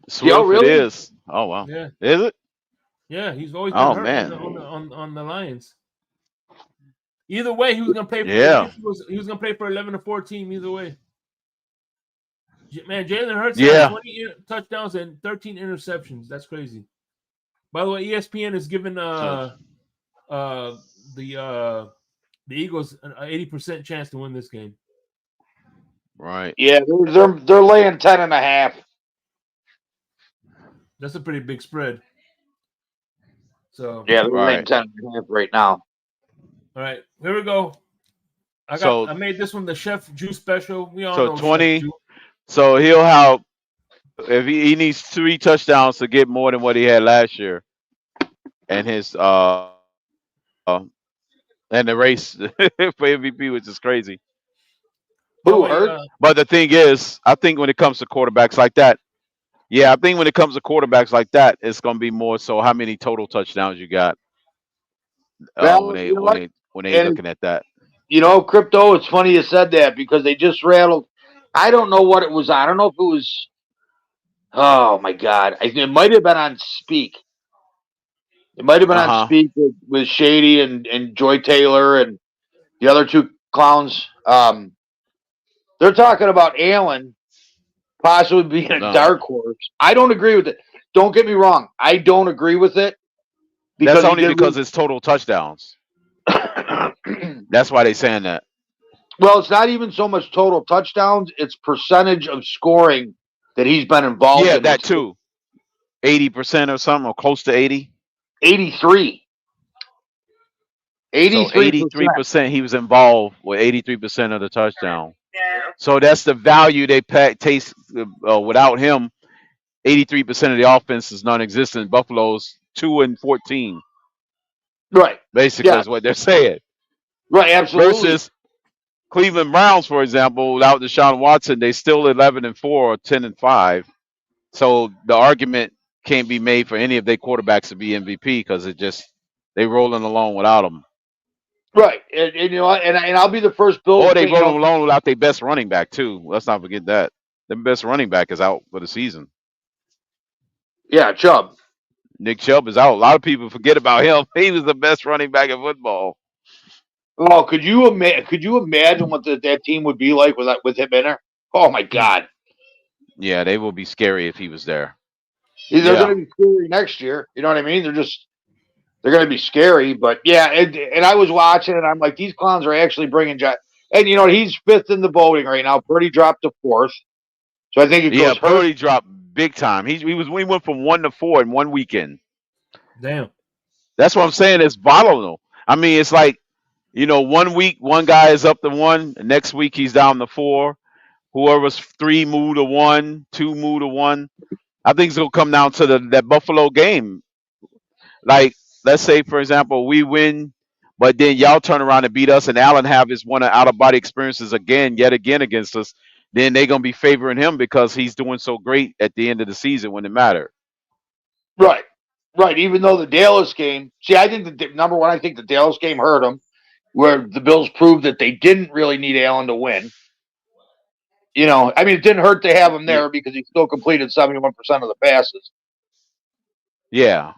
Swift, really? It is. Oh wow. Yeah. Is it? Yeah, he's always been hurt man. on on the Lions. Either way, he was gonna play. Yeah. He was gonna play for 11 or 14. Either way, man, Jalen Hurts Yeah. had 20 touchdowns and 13 interceptions. That's crazy. By the way, ESPN is giving the Eagles an 80% chance to win this game. Right. Yeah, they're laying 10.5. That's a pretty big spread. So yeah, they're laying 10.5 right now. All right, here we go. I made this one the Chef Juice special. We all know 20. Chef Juice. So he'll have if he needs 3 touchdowns to get more than what he had last year, and his and the race for MVP, which is crazy. Who hurt? But the thing is, I think when it comes to quarterbacks like that, it's going to be more so how many total touchdowns you got when they looking at that. You know, Crypto, it's funny you said that because they just rattled. I don't know what it was. I don't know if it was. Oh my God! It might have been on Speak. It might have been on Speak with Shady and Joy Taylor and the other 2 clowns. They're talking about Allen possibly being a dark horse. I don't agree with it. Don't get me wrong. I don't agree with it. That's only because it's total touchdowns. That's why they're saying that. Well, it's not even so much total touchdowns. It's percentage of scoring that he's been involved in. Yeah, that too. 80% or something, or close to 80. 83. 83% he was involved with 83% of the touchdown. So that's the value they taste without him. 83% of the offense is non-existent. Buffalo's 2-14. Right. Basically, is what they're saying. Right, absolutely. Versus Cleveland Browns, for example, without Deshaun Watson, they still 11-4 or 10-5. So the argument can't be made for any of their quarterbacks to be MVP because they rolling along without them. Right, and you know, and I'll be the first Bill. Or they rolling along without their best running back too. Let's not forget that the best running back is out for the season. Yeah, Chubb. Nick Chubb is out. A lot of people forget about him. He was the best running back in football. Oh, could you imagine what that team would be like with him in there? Oh my God. Yeah, they will be scary if he was there. They're going to be scary next year. You know what I mean? They're going to be scary. But yeah, and I was watching and I'm like, these clowns are actually bringing and you know he's 5th in the voting right now. Purdy dropped to 4th, so I think it goes. Purdy dropped big time. We went from 1 to 4 in 1 weekend. Damn. That's what I'm saying. It's volatile. I mean, it's like, you know, 1 week one guy is up to 1, the next week he's down to 4. Whoever's 3 move to 1, 2 move to 1. I think it's gonna come down to that Buffalo game. Like, let's say, for example, we win, but then y'all turn around and beat us, and Allen have his one out of body experiences yet again against us. Then they're gonna be favoring him because he's doing so great at the end of the season when it mattered. Right. Even though the Dallas game, I think number one, I think the Dallas game hurt him, where the Bills proved that they didn't really need Allen to win. You know, I mean, it didn't hurt to have him there because he still completed 71% of the passes. Yeah.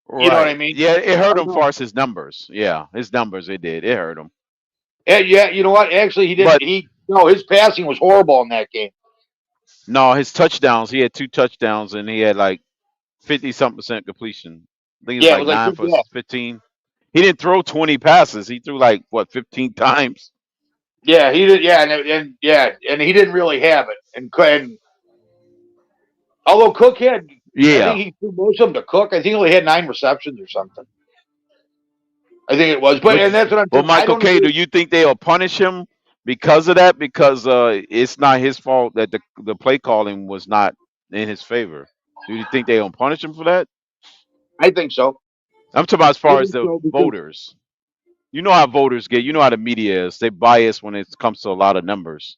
Right. You know what I mean? Yeah, it hurt him for his numbers. Yeah, his numbers, it did. It hurt him. Yeah, you know what? Actually, he didn't. His passing was horrible in that game. No, his touchdowns. He had 2 touchdowns, and he had like 50-something% completion. I think it was like 9 for 15. He didn't throw 20 passes. He threw 15 times. Yeah, he did. Yeah, and he didn't really have it. And although Cook had, I think he threw most of them to Cook. I think he only had 9 receptions or something. I think it was, and that's what I'm. Well, Michael K., do you think they'll punish him because of that? Because it's not his fault that the play calling was not in his favor. Do you think they'll punish him for that? I think so. I'm talking about as far as the voters. You know how voters get. You know how the media is. They bias when it comes to a lot of numbers.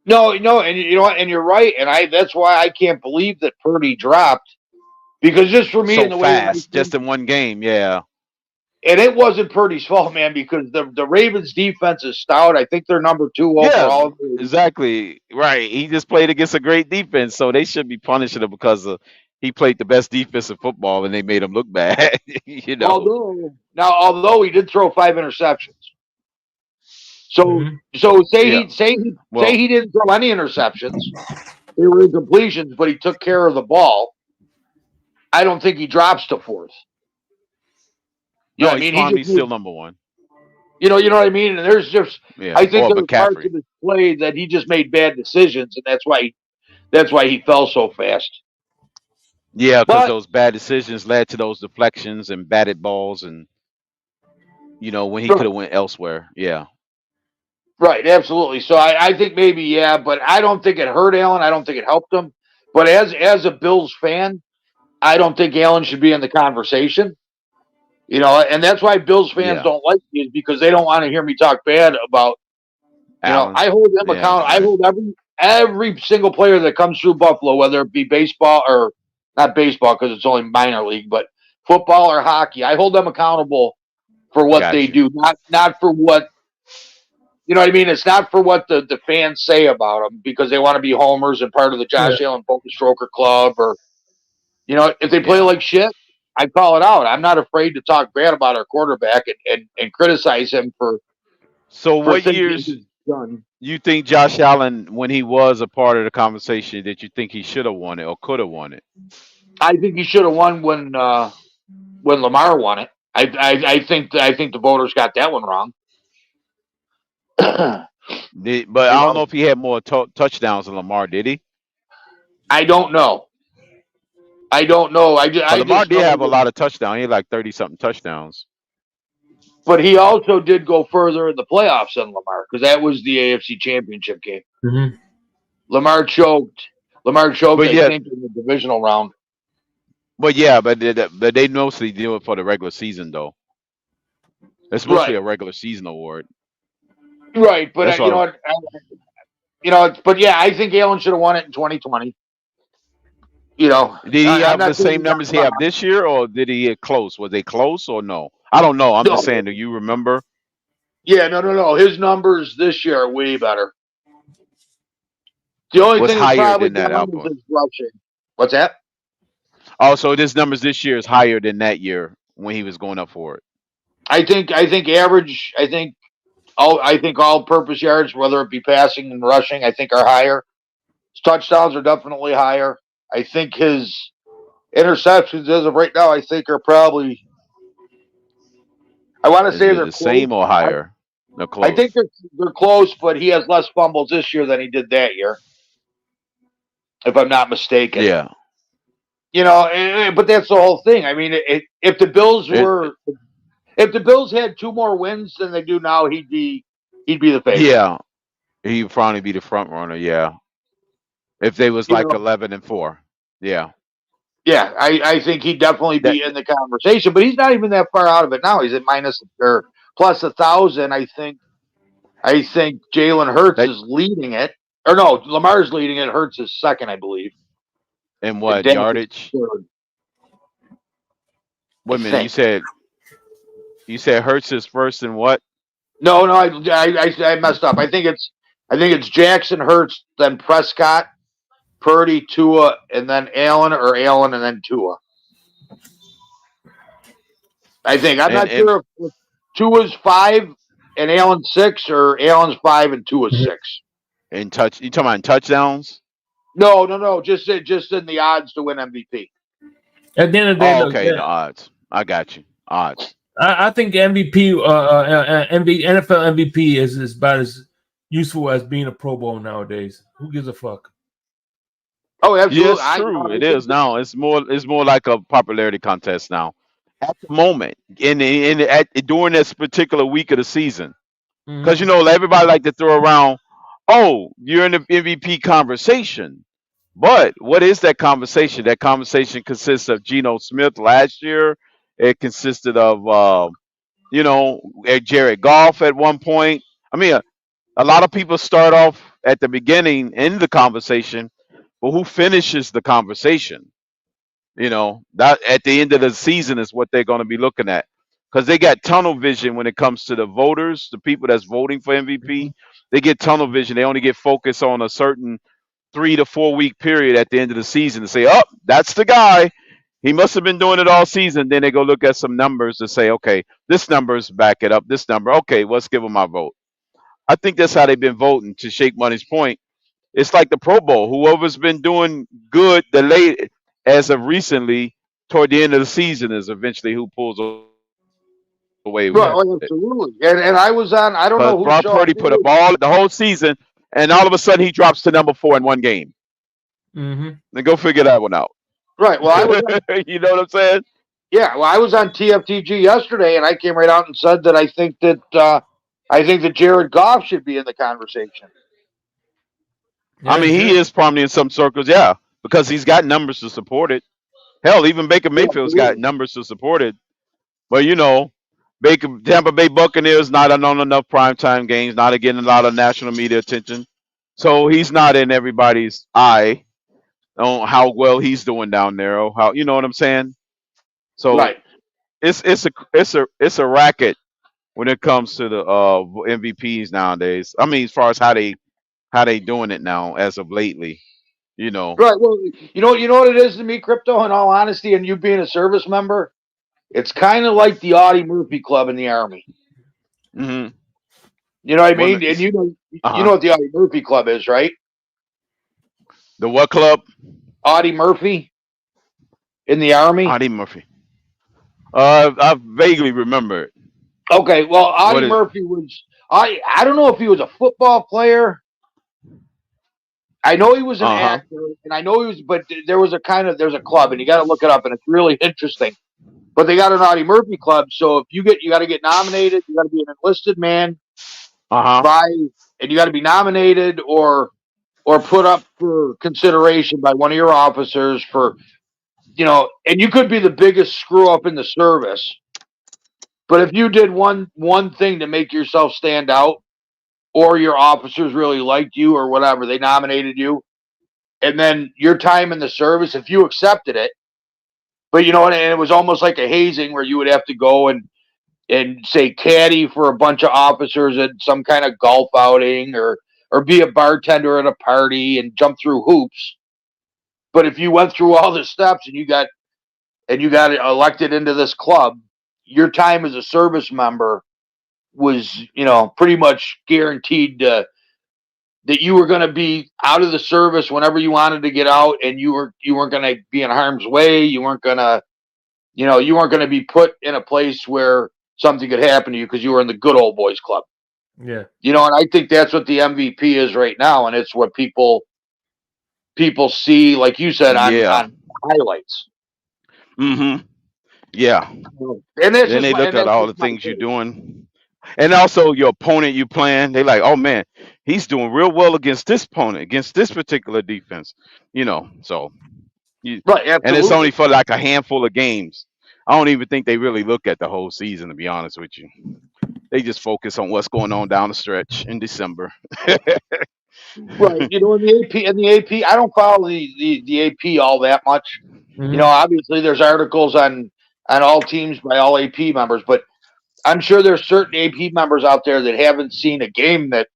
No, and you know what? And you're right. And that's why I can't believe that Purdy dropped, because just for me, so in the way fast, just in one game, yeah. And it wasn't Purdy's fault, man, because the Ravens' defense is stout. I think they're number 2 overall. Exactly right. He just played against a great defense, so they should be punishing him because of he played the best defensive football, and they made him look bad. You know. Although he did throw 5 interceptions. So Yeah. say Well, he didn't throw any interceptions. They were incompletions, but he took care of the ball. I don't think he drops to 4th. You know no, what I he's mean? probably still number 1. You know what I mean? And there's just Yeah. I think Or there was parts McCaffrey. of his play that he just made bad decisions, and that's why he fell so fast. Yeah, because But those bad decisions led to those deflections and batted balls, and when he could have went elsewhere. Yeah. right, absolutely. So I think maybe but I don't think it hurt Allen. I don't think it helped him. But as a Bills fan, I don't think Allen should be in the conversation. And that's why Bills fans Yeah. don't like me, is because they don't want to hear me talk bad about. Allen. I hold them accountable. I hold every single player that comes through Buffalo, whether it be baseball or not baseball because it's only minor league, but football or hockey. I hold them accountable for what they do, not for what. You know what I mean? It's not for what the fans say about them because they want to be homers and part of the Josh Allen Focus Stroker Club, or if they play like shit, I call it out. I'm not afraid to talk bad about our quarterback and criticize him for. So what things years he's done. you think Josh Allen, when he was a part of the conversation, that you think he should have won it or could have won it? I think he should have won when Lamar won it. I think the voters got that one wrong. But I don't know if he had more touchdowns than Lamar. Did he? I don't know. Lamar did have a lot of touchdowns. He had like 30-something touchdowns. But he also did go further in the playoffs than Lamar, because that was the AFC Championship game. Mm-hmm. Lamar choked. I think, in the divisional round. But they mostly do it for the regular season, though. It's mostly a regular season award. Right, but but I think Allen should have won it in 2020. Did he have the same numbers he have this year, or did he get close? Was they close or no? I don't know. I'm just saying. Do you remember? Yeah, no. His numbers this year are way better. The only thing higher than that output is rushing. What's that? Oh, so his numbers this year is higher than that year when he was going up for it. I think average. I think all-purpose yards, whether it be passing and rushing, I think are higher. His touchdowns are definitely higher. I think his interceptions, as of right now, I think are probably. I want to say they're the same or higher. They're close. I think they're close, but he has less fumbles this year than he did that year, if I'm not mistaken. Yeah. But that's the whole thing. I mean, if the Bills if the Bills had 2 more wins than they do now, he'd be the favorite. Yeah, he'd probably be the front runner. Yeah, if they was like 11-4. Yeah. Yeah, I think he'd definitely be in the conversation, but he's not even that far out of it now. He's at minus or plus 1,000. I think Jalen Hurts is leading it, or no, Lamar's leading it. Hurts is second, I believe. And what yardage? Wait a minute, you said Hurts is first and what? No, I messed up. I think it's Jackson, Hurts, then Prescott, Purdy, Tua, and then Allen, or Allen and then Tua. I think I'm not sure if Tua's 5 and Allen's 6, or Allen's 5 and Tua's 6. You talking about in touchdowns? No, just in the odds to win MVP. At the end of the day, okay, the odds. I got you. Odds. I think MVP, NFL MVP is about as useful as being a Pro Bowl nowadays. Who gives a fuck? Oh, absolutely. Yeah, it's true. It is now. It's more like a popularity contest now. At the moment, during this particular week of the season, because everybody like to throw around, oh, you're in the MVP conversation. But what is that conversation? That conversation consists of Geno Smith last year. It consisted of, Jared Goff at one point. I mean, a lot of people start off at the beginning in the conversation, but who finishes the conversation? That at the end of the season is what they're going to be looking at, because they got tunnel vision when it comes to the voters, the people that's voting for MVP. They get tunnel vision. They only get focused on a certain 3 to 4 week period at the end of the season to say, oh, that's the guy. He must have been doing it all season. Then they go look at some numbers to say, okay, this number's back it up. This number, okay, let's give him my vote. I think that's how they've been voting. To Shake Money's point, it's like the Pro Bowl. Whoever's been doing good the late as of recently toward the end of the season is eventually who pulls away with Right, it. absolutely. And I was on. I don't know who. Brock Purdy put a ball the whole season, and all of a sudden he drops to number 4 in one game. Mm-hmm. Then go figure that one out. Right. Well, I was. You know what I'm saying? Yeah. Well, I was on TFTG yesterday, and I came right out and said that I think that Jared Goff should be in the conversation. Yeah, I mean, he is prominent in some circles, yeah, because he's got numbers to support it. Hell, even Baker Mayfield's got numbers to support it. But Tampa Bay Buccaneers not on enough primetime games, not getting a lot of national media attention, so he's not in everybody's eye on how well he's doing down there, or how, you know what I'm saying. So right. It's a racket when it comes to the MVPs nowadays. I mean, as far as how they doing it now as of lately, Right. Well, you know what it is to me, Crypto. In all honesty, and you being a service member, it's kind of like the Audie Murphy Club in the Army. Mm-hmm. You know what I mean? And you know what the Audie Murphy Club is, right? The what club? Audie Murphy in the Army. Audie Murphy. I vaguely remember it. Okay, well, Audie Murphy was. I don't know if he was a football player. I know he was an actor, and I know he was, but there's a club, and you got to look it up, and it's really interesting. But they got an Audie Murphy club, so if you got to get nominated, you got to be an enlisted man, and you got to be nominated or put up for consideration by one of your officers for, and you could be the biggest screw up in the service, but if you did one thing to make yourself stand out, or your officers really liked you or whatever, they nominated you, and then your time in the service, if you accepted it, but and it was almost like a hazing where you would have to go and say caddy for a bunch of officers at some kind of golf outing or be a bartender at a party and jump through hoops. But if you went through all the steps and you got elected into this club, your time as a service member was, pretty much guaranteed that you were going to be out of the service whenever you wanted to get out, and you weren't going to be in harm's way. You weren't going to be put in a place where something could happen to you because you were in the good old boys club. Yeah. And I think that's what the MVP is right now, and it's what people see, like you said, on highlights. Mm-hmm. Yeah. And then they look at all the things you're doing. And also your opponent you playing, they like, oh man, he's doing real well against this opponent, against this particular defense, so right, and it's only for like a handful of games. I don't even think they really look at the whole season, to be honest with you. They just focus on what's going on down the stretch in December. Right, in the AP, I don't follow the AP all that much. Mm-hmm. Obviously there's articles on all teams by all AP members, but I'm sure there's certain AP members out there that haven't seen a game that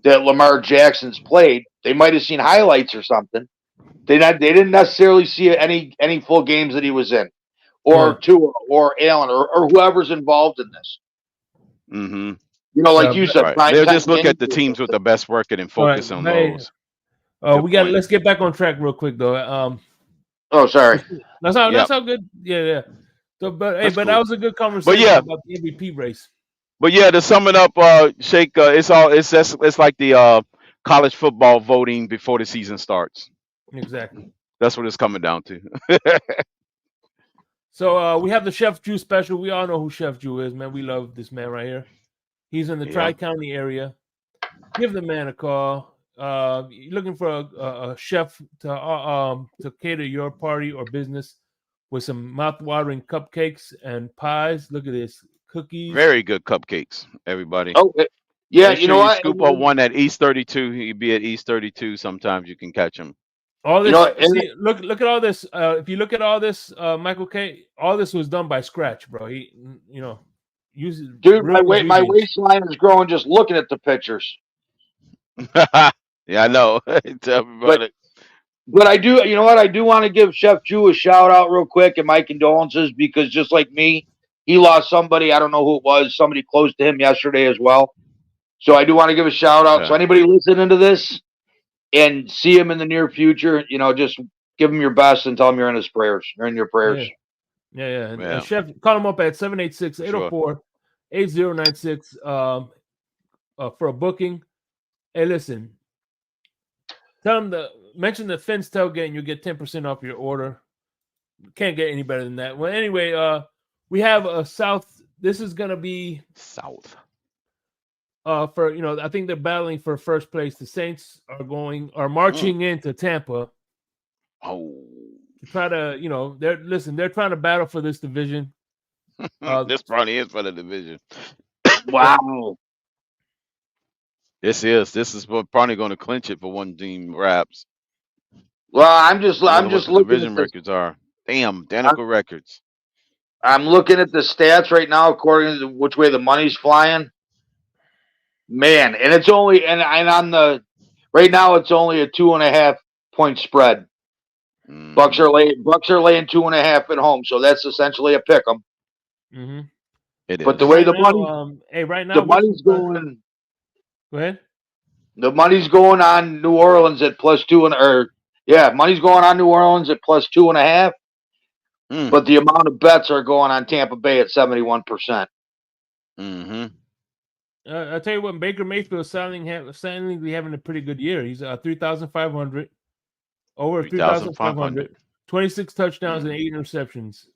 Lamar Jackson's played. They might have seen highlights or something. They didn't necessarily see any full games that he was in, or Tua, or Allen, or whoever's involved in this. Mm-hmm. Like you said, right. They'll just look at the teams with the best record and focus on those. Let's get back on track real quick though. Sorry. That's how good. Yeah. So, but cool. That was a good conversation about the MVP race. But yeah, to sum it up, Shake, it's like the college football voting before the season starts. Exactly. That's what it's coming down to. So we have the Chef Drew special. We all know who Chef Drew is, man. We love this man right here. He's in the Tri-County area. Give the man a call. You're looking for a chef to cater your party or business with some mouth-watering cupcakes and pies. Look at this. Cookies. Very good cupcakes, everybody. Oh, yeah. Make you sure know what? Scoop up one at East 32. He'd be at East 32. Sometimes you can catch him. All this. Look at all this. If you look at all this, Michael K., all this was done by scratch, bro. He, dude, my waistline is growing just looking at the pictures. Yeah, I know. Tell me about it. But I do, you know what? I do want to give Chef Jew a shout out real quick and my condolences because just like me, he lost somebody. I don't know who it was. Somebody close to him yesterday as well. So I do want to give a shout out. So anybody listening to this and see him in the near future, just give him your best and tell him you're in his prayers. You're in your prayers. Yeah. And Chef, call him up at 786-804-8096 for a booking. Hey, listen. Tell him mention the FinStailgate and you'll get 10% off your order. Can't get any better than that. Well, anyway, we have a South. This is gonna be South. For I think they're battling for first place. The Saints are marching into Tampa. Oh, to try to they're trying to battle for this division. This probably is for the division. Wow. This is probably going to clinch it for one team, perhaps. Well, I'm just looking. Division records are identical records. I'm looking at the stats right now, according to which way the money's flying. Man, and it's only right now it's only a 2.5 point spread. Bucks are laying 2.5 at home, so that's essentially a pick 'em. Mm-hmm. It is. But the way the money, right now the money's going. Go ahead. The money's going on New Orleans at +2 money's going on New Orleans at +2.5. But the amount of bets are going on Tampa Bay at 71%. Mm-hmm. I'll tell you what, Baker Mayfield is soundingly having a pretty good year. He's 3,500, over 3,500, 26 touchdowns and 8 interceptions.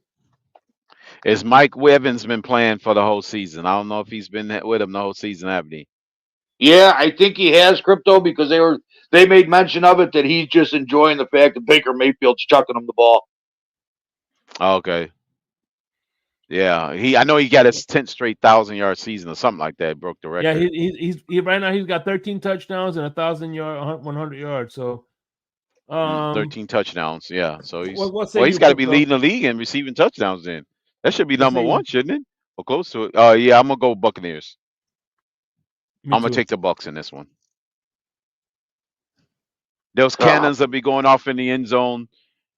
Is Mike Evans been playing for the whole season? I don't know if he's been with him the whole season, haven't he? Yeah, I think he has, Crypto, because they made mention of it that he's just enjoying the fact that Baker Mayfield's chucking him the ball. Okay. Yeah, I know he got his 10th straight 1,000-yard season or something like that. Broke the record. Yeah, he's right now he's got 13 touchdowns and 100 yards. So 13 touchdowns. Yeah, so he's he's got to be leading the league in receiving touchdowns. Then that should be number one, shouldn't it? Or close to it. Yeah, I'm gonna go Buccaneers. I'm gonna take the Bucs in this one. Those cannons will be going off in the end zone,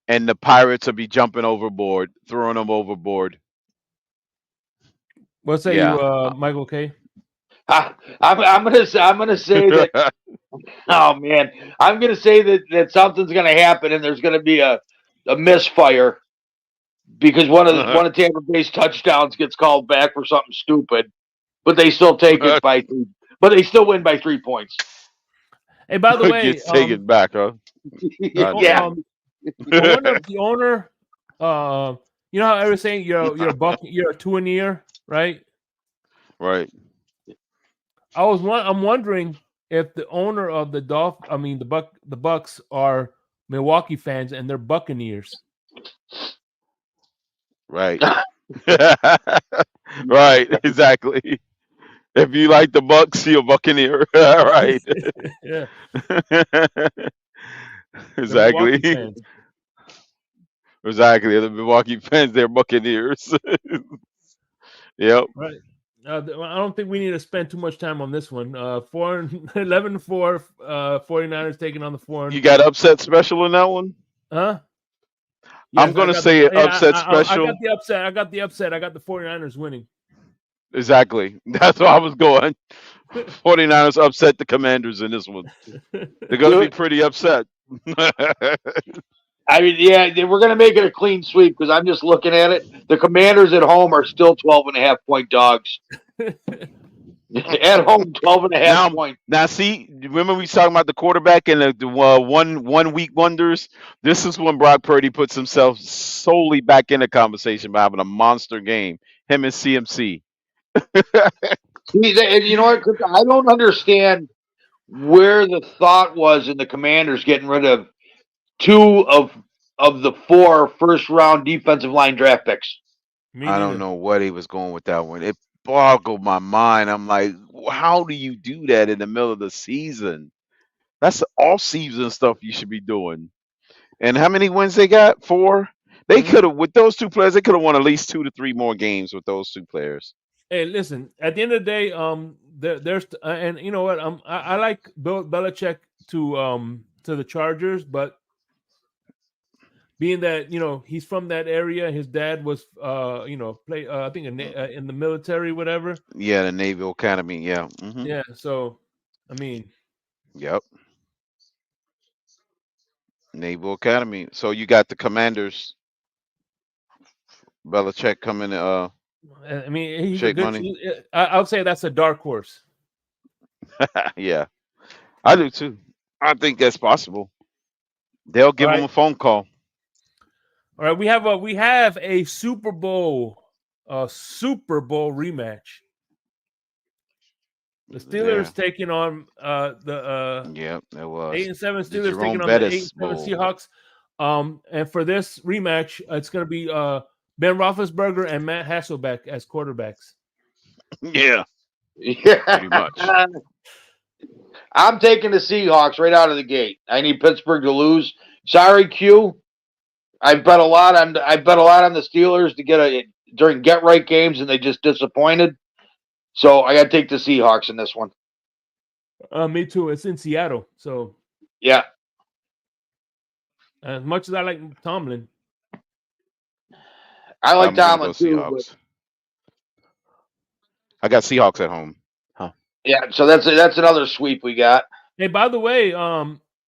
and the Pirates will be jumping overboard, throwing them overboard. What say you, Michael K? I'm gonna say that. Oh man, I'm gonna say that something's gonna happen, and there's gonna be a misfire because one of Tampa Bay's touchdowns gets called back for something stupid, but they still take it by 3. But they still win by 3 points. Hey, by the way, take it back, huh? Yeah. I wonder if the owner, you know how I was saying you're a 2 in the year, right? Right. I'm wondering if the owner of the Bucks are Milwaukee fans and they're Buccaneers. Right. Right. Exactly. If you like the Bucks, you're a Buccaneer. Right. Yeah. Exactly. Exactly. The Milwaukee fans, they're Buccaneers. Yep. Right. I don't think we need to spend too much time on this one. 11-4, 49ers taking on the 4. You got upset special in that one? Huh? Yes, I'm going to say upset special. I got the upset. I got the 49ers winning. Exactly. That's where I was going. 49ers upset the Commanders in this one. They're going to be pretty upset. I mean, yeah, we're going to make it a clean sweep because I'm just looking at it. The Commanders at home are still 12.5 point dogs. At home, 12.5 points. Now, see, remember we was talking about the quarterback and the 1 week wonders? This is when Brock Purdy puts himself solely back in the conversation by having a monster game. Him and CMC. You know what? I don't understand where the thought was in the Commanders getting rid of 2 of the 4 first-round defensive line draft picks. I don't know what he was going with that one. It boggled my mind. I'm like, how do you do that in the middle of the season? That's off-season stuff you should be doing. And how many wins they got? 4? They could have, with those 2 players, they could have won at least 2 to 3 more games with those 2 players. Hey, listen. At the end of the day, there's and you know what? I like Bill Belichick to the Chargers, but being that he's from that area, his dad was play I think in the military, whatever. Yeah, the Naval Academy. Yeah. Mm-hmm. Yeah. So, I mean. Yep. Naval Academy. So you got the Commanders. Belichick coming. I mean, he's a shake good. money. I would say that's a dark horse. Yeah, I do too. I think that's possible. They'll give him a phone call. All right, we have a Super Bowl rematch. The Steelers taking on the yeah, it was 8-7 Steelers taking on the 8-7 Seahawks. And for this rematch, it's going to be Ben Roethlisberger and Matt Hasselbeck as quarterbacks. Yeah, pretty much. I'm taking the Seahawks right out of the gate. I need Pittsburgh to lose. Sorry, Q. I bet a lot on the Steelers to get during get right games, and they just disappointed. So I got to take the Seahawks in this one. Me too. It's in Seattle, so yeah. As much as I like Tomlin, I like Tomlin too. But... I got Seahawks at home. Huh? Yeah, so that's another sweep we got. Hey, by the way,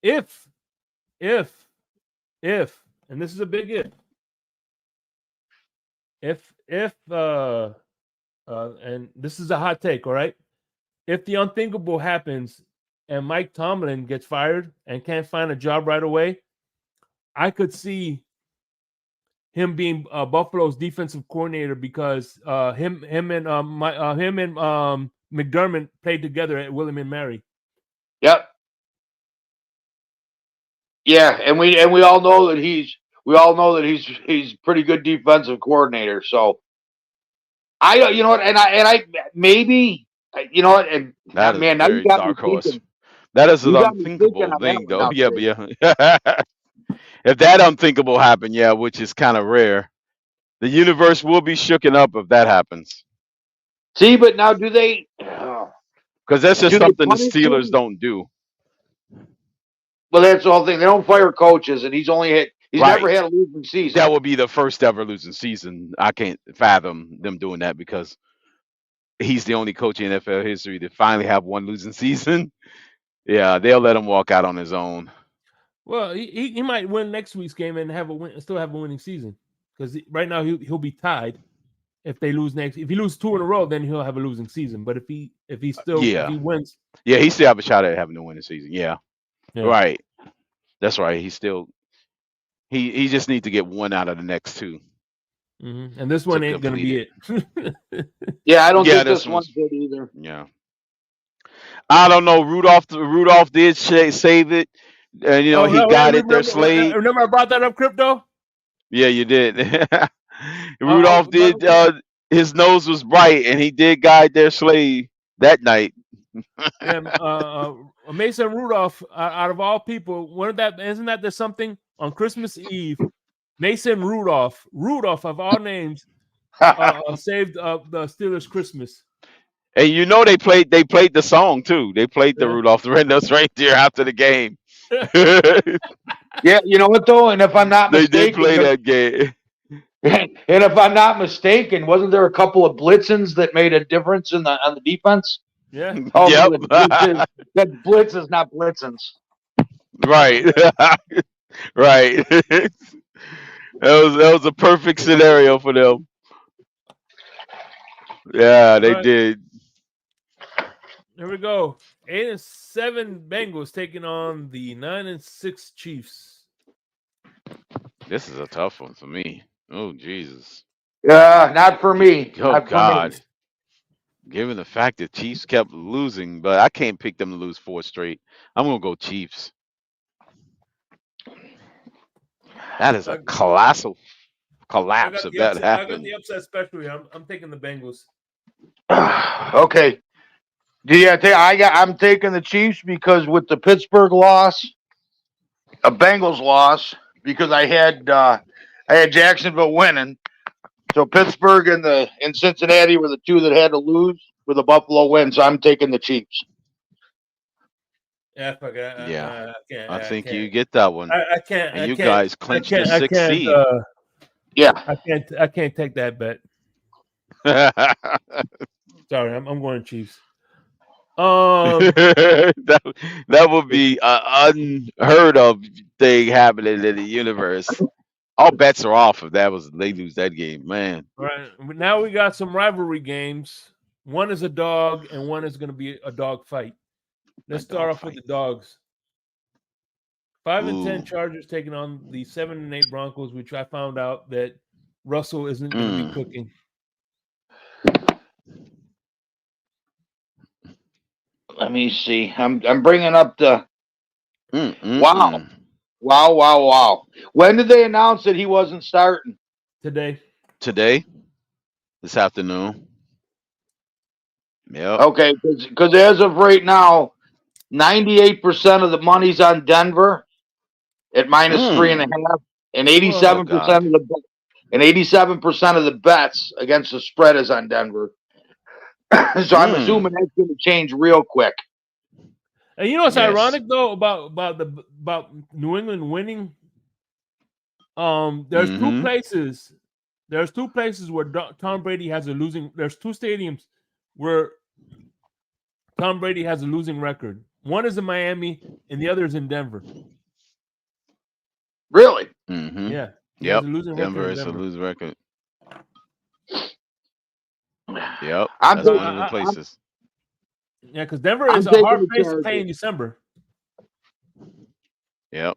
if, and this is a big if, and this is a hot take, all right? If the unthinkable happens and Mike Tomlin gets fired and can't find a job right away, I could see him being Buffalo's defensive coordinator because him and McDermott played together at William and Mary. Yep. Yeah, and we all know that he's pretty good defensive coordinator. So I maybe and that man, now you got dark me horse. thinking. That is an unthinkable thing, though. Yeah, but yeah. If that unthinkable happened, yeah, which is kind of rare, the universe will be shooken up if that happens. See, but now do they? Because that's just something the Steelers don't do. Well, that's the whole thing. They don't fire coaches, and he's never had a losing season. That would be the first ever losing season. I can't fathom them doing that because he's the only coach in NFL history to finally have one losing season. Yeah, they'll let him walk out on his own. Well, he might win next week's game and still have a winning season because right now he'll be tied. If they lose if he loses 2 in a row, then he'll have a losing season. But if he wins, yeah, he still have a shot at having a winning season. Yeah. Right. That's right. He just needs to get one out of the next 2. Mm-hmm. And this one ain't gonna be it. Yeah, I don't think this one's good either. Yeah. I don't know. Rudolph did save it. And he got it there, Slade. Remember I brought that up, Crypto? Yeah, you did. Rudolph did. His nose was bright, and he did guide their Slade that night. Mason Rudolph, out of all people, isn't that there's something on Christmas Eve? Mason Rudolph of all names, saved the Steelers' Christmas. And they played the song too. They played the Rudolph the Red-Nosed Reindeer after the game. Yeah, you know what though? And if I'm not mistaken, they did play that game. And if I'm not mistaken, wasn't there a couple of blitzens that made a difference on the defense? Yeah. Oh, yep. That blitzes, not blitzens. Right. Right. That was a perfect scenario for them. Yeah, they did. Here we go. 8-7 Bengals taking on the 9-6 Chiefs. This is a tough one for me. Oh, Jesus. Not for me. Oh, not God. For me. Given the fact that Chiefs kept losing, but I can't pick them to lose 4 straight. I'm going to go Chiefs. That is a colossal collapse if that happened. I got the upset special here. I'm taking the Bengals. Okay. I'm taking the Chiefs because with the Pittsburgh loss, a Bengals loss, because I had Jacksonville winning. So Pittsburgh and Cincinnati were the 2 that had to lose with a Buffalo win. So I'm taking the Chiefs. Yeah, I forgot. Yeah, I can't. I I think can't. you get that one, I can't. and I you can't. guys I clinched the can't. I 6th can't. seed. Yeah. I can't take that bet. that Sorry, I'm going Chiefs. that would be an unheard of thing happening in the universe. All bets are off if they lose that game, man. All right. Now we got some rivalry games. One is a dog, and one is going to be a dog fight. Let's start off with the dogs. 5-10 Chargers taking on the 7-8 Broncos, which I found out that Russell isn't going to be cooking. Let me see. I'm bringing up the. Wow. When did they announce that he wasn't starting? Today. This afternoon. Yep. Okay, because as of right now, 98% of the money's on Denver at -3.5, and 87% of the bets against the spread is on Denver. So I'm assuming that's going to change real quick. And you know what's ironic though about New England winning? There's two places. There's two places where Tom Brady has a losing. There's two stadiums where Tom Brady has a losing record. One is in Miami, and the other is in Denver. Really? Mm-hmm. Yeah. Yep. Denver is a losing record. Yep. That's one of the places. Yeah, because Denver is a hard place to play in December. Yep.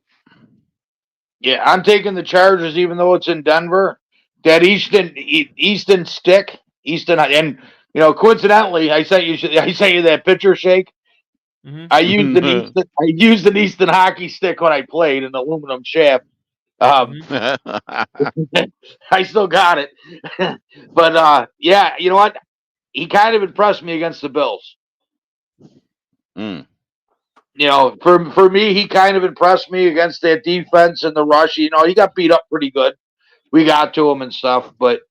Yeah, I'm taking the Chargers, even though it's in Denver. That Easton stick, and coincidentally, I sent you that picture, Shake. Mm-hmm. I used an Easton hockey stick when I played, an aluminum shaft. I still got it, but yeah, you know what? He kind of impressed me against the Bills. For me, he kind of impressed me against that defense and the rush. He got beat up pretty good. We got to him and stuff, but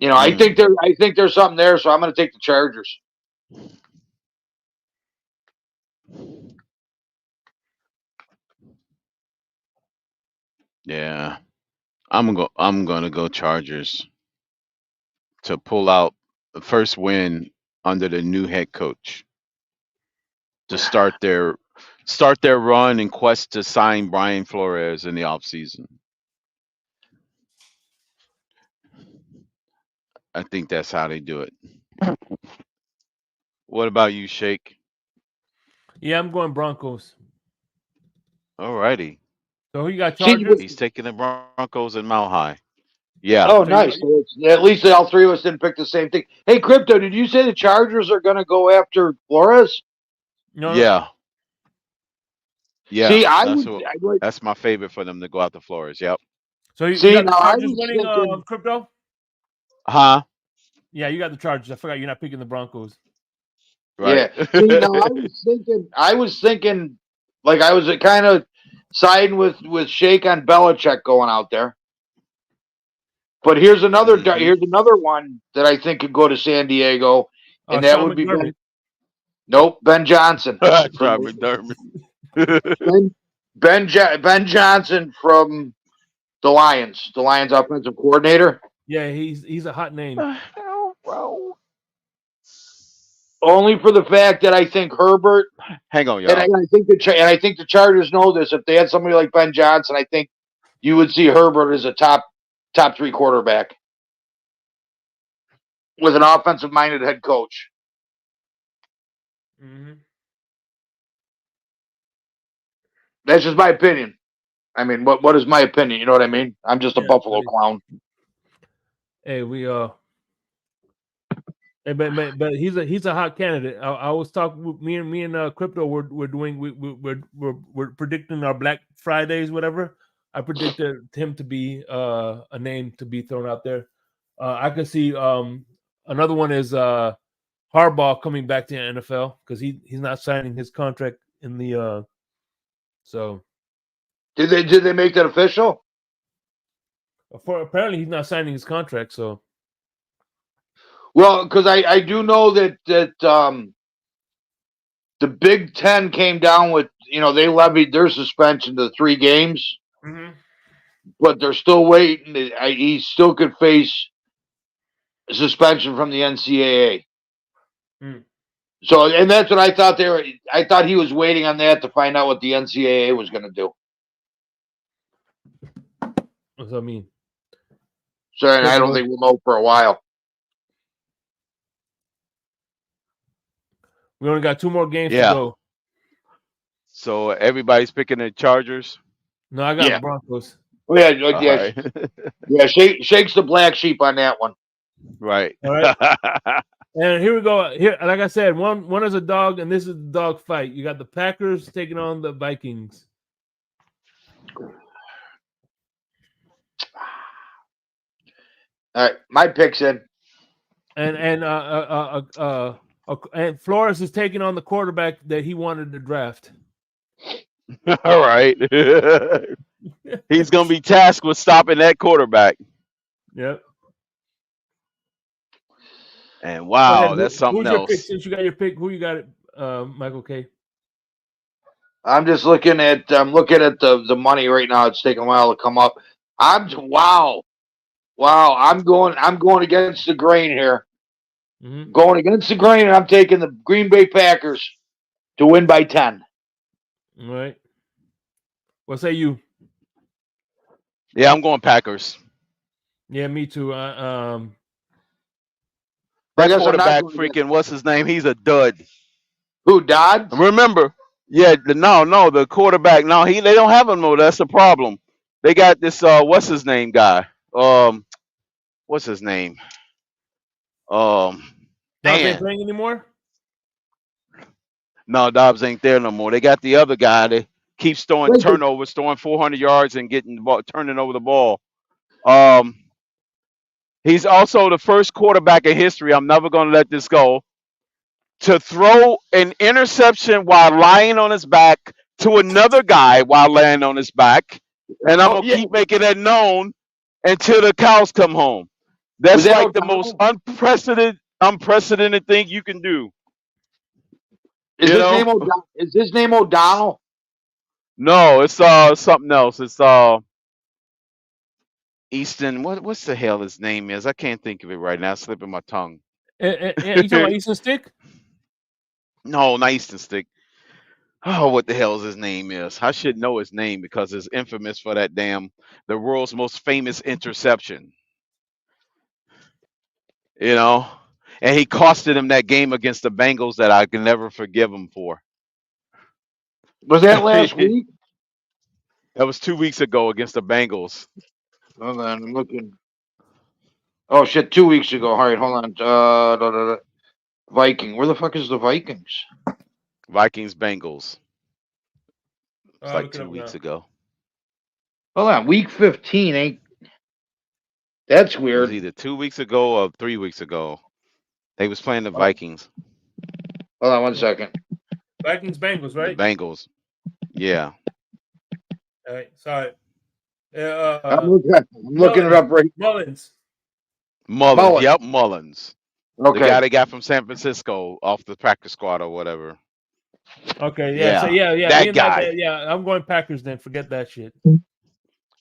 I think there's something there, so I'm going to take the Chargers. Yeah, I'm gonna go Chargers to pull out the first win under the new head coach to start their run and quest to sign Brian Flores in the offseason. I think that's how they do it. What about you, Shake? Yeah, I'm going Broncos. Alrighty. So who you got? Chargers? He's taking the Broncos and Mile High. Yeah. Oh, nice. So at least all three of us didn't pick the same thing. Hey, Crypto, did you say the Chargers are going to go after Flores? No. Yeah. See, that's my favorite for them to go after Flores. Yep. So you got the Chargers winning, Crypto? Huh? Yeah, you got the Chargers. I forgot you're not picking the Broncos. Right. Yeah. See, I was thinking, like I was kind of siding with Shake on Belichick going out there. But here's another one that I think could go to San Diego, and that would be Ben Johnson. Ben Johnson from the Lions offensive coordinator. Yeah, he's a hot name. Only for the fact that I think Herbert. Hang on, y'all. And I think the Chargers know this. If they had somebody like Ben Johnson, I think you would see Herbert as a top 3 quarterback with an offensive-minded head coach. Mm-hmm. That's just my opinion. I mean, what is my opinion? You know what I mean? I'm just a Buffalo clown. Hey, but he's a hot candidate. I was talking with me and Crypto. We're predicting our Black Fridays, whatever. I predicted him to be a name to be thrown out there. I could see another one is Harbaugh coming back to the NFL because he's not signing his contract in the so. Did they make that official? Apparently he's not signing his contract. So. Well, because I do know that the Big Ten came down with, they levied their suspension to 3 games, but they're still waiting. He still could face suspension from the NCAA. So, and that's what I thought I thought he was waiting on that to find out what the NCAA was going to do. What does that mean? So, and I don't think we'll know for a while. We only got 2 more games to go. So everybody's picking the Chargers. No, I got the Broncos. Oh, yeah, right. Yeah. Shakes the black sheep on that one. Right. All right. And here we go. Here, like I said, one is a dog, and this is the dog fight. You got the Packers taking on the Vikings. All right, my pick's in. And Flores is taking on the quarterback that he wanted to draft. All right. He's going to be tasked with stopping that quarterback. Yep. And wow, that's something else. Pick? Since you got your pick, who you got it, Michael K? I'm just looking at the money right now. It's taking a while to come up. Wow. I'm going against the grain here. Going against the grain, and I'm taking the Green Bay Packers to win by 10. All right. What say you? Yeah, I'm going Packers. Yeah, me too. That quarterback, freaking, what's his name? He's a dud. Who, Dodd? Remember? Yeah, no, the quarterback. No, they don't have him though. That's the problem. They got this. What's his name guy? What's his name? Dobbs ain't playing anymore? No, Dobbs ain't there no more. They got the other guy that keeps throwing turnovers, throwing 400 yards and getting the ball, turning over the ball. He's also the first quarterback in history, I'm never going to let this go, to throw an interception while lying on his back to another guy while laying on his back. And I'm going to keep making that known until the cows come home. That's like the most unprecedented thing you can do. Is his name O'Donnell? No, it's something else. It's Easton. What's the hell his name is? I can't think of it right now. It's slipping my tongue. You talking about Easton Stick? No, not Easton Stick. Oh, what the hell is his name is? I should know his name because it's infamous for that the world's most famous interception. And he costed him that game against the Bengals that I can never forgive him for. Was that last week? That was 2 weeks ago against the Bengals. Hold on, I'm looking. Oh shit, 2 weeks ago. All right, hold on. Viking. Where the fuck is the Vikings? Vikings Bengals. It's like 2 weeks ago. Hold on, week 15 ain't. That's weird. It was either 2 weeks ago or 3 weeks ago. They was playing the Vikings. Hold on 1 second. Vikings Bengals, right? The Bengals. Yeah. All right, sorry. I'm looking it up right. Mullins. Yep, Mullins. Okay. The guy they got from San Francisco off the practice squad or whatever. Okay, yeah. So yeah. That guy. I'm going Packers then. Forget that shit.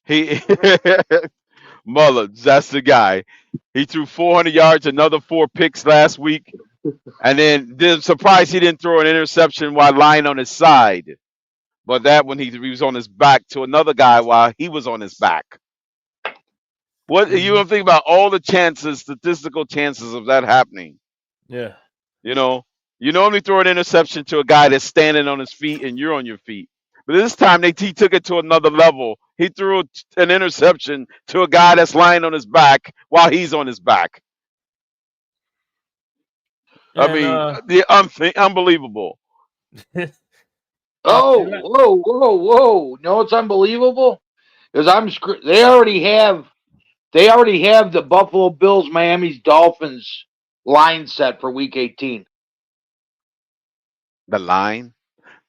He Mullins, that's the guy. He threw 400 yards, another 4 picks last week. And then surprised he didn't throw an interception while lying on his side. But that when he was on his back to another guy while he was on his back. What you don't think about all the statistical chances of that happening? Yeah. You normally throw an interception to a guy that's standing on his feet and you're on your feet. But this time he took it to another level. He threw an interception to a guy that's lying on his back while he's on his back. Unbelievable. Whoa! No, it's unbelievable because They already have the Buffalo Bills, Miami Dolphins line set for Week 18. The line?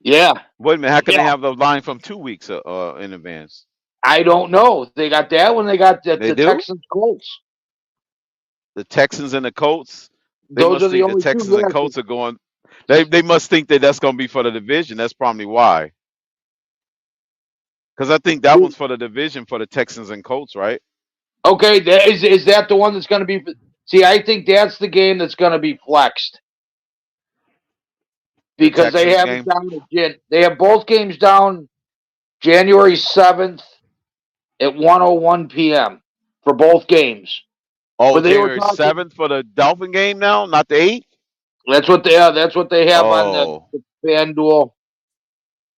Yeah. Wait a minute. How can they have the line from 2 weeks in advance? I don't know. They got that one. They got the Texans Colts. The Texans and the Colts. Those are the only Texans two and Colts are going. They must think that that's going to be for the division. That's probably why. Because I think that one's for the division for the Texans and Colts, right? Okay, is that the one that's going to be? See, I think that's the game that's going to be flexed because they have it down again. They have both games down January 7th at 1:01 p.m. for both games. Oh, January 7th for the Dolphin game now, not the 8th? That's what they have on the FanDuel.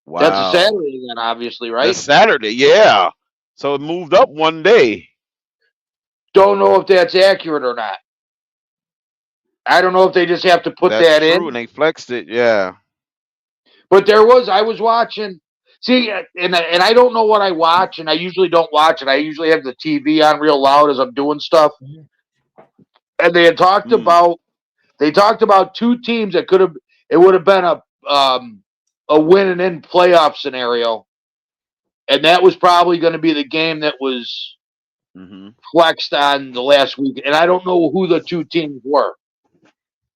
Wow. That's a Saturday then, obviously, right? That's Saturday, yeah. So it moved up one day. Don't know if that's accurate or not. I don't know if they just have to put that in. And they flexed it, yeah. But I was watching. See, and I don't know what I watch, and I usually don't watch it. I usually have the TV on real loud as I'm doing stuff. And they had talked about two teams that would have been a win and in playoff scenario, and that was probably going to be the game that was flexed on the last week. And I don't know who the two teams were.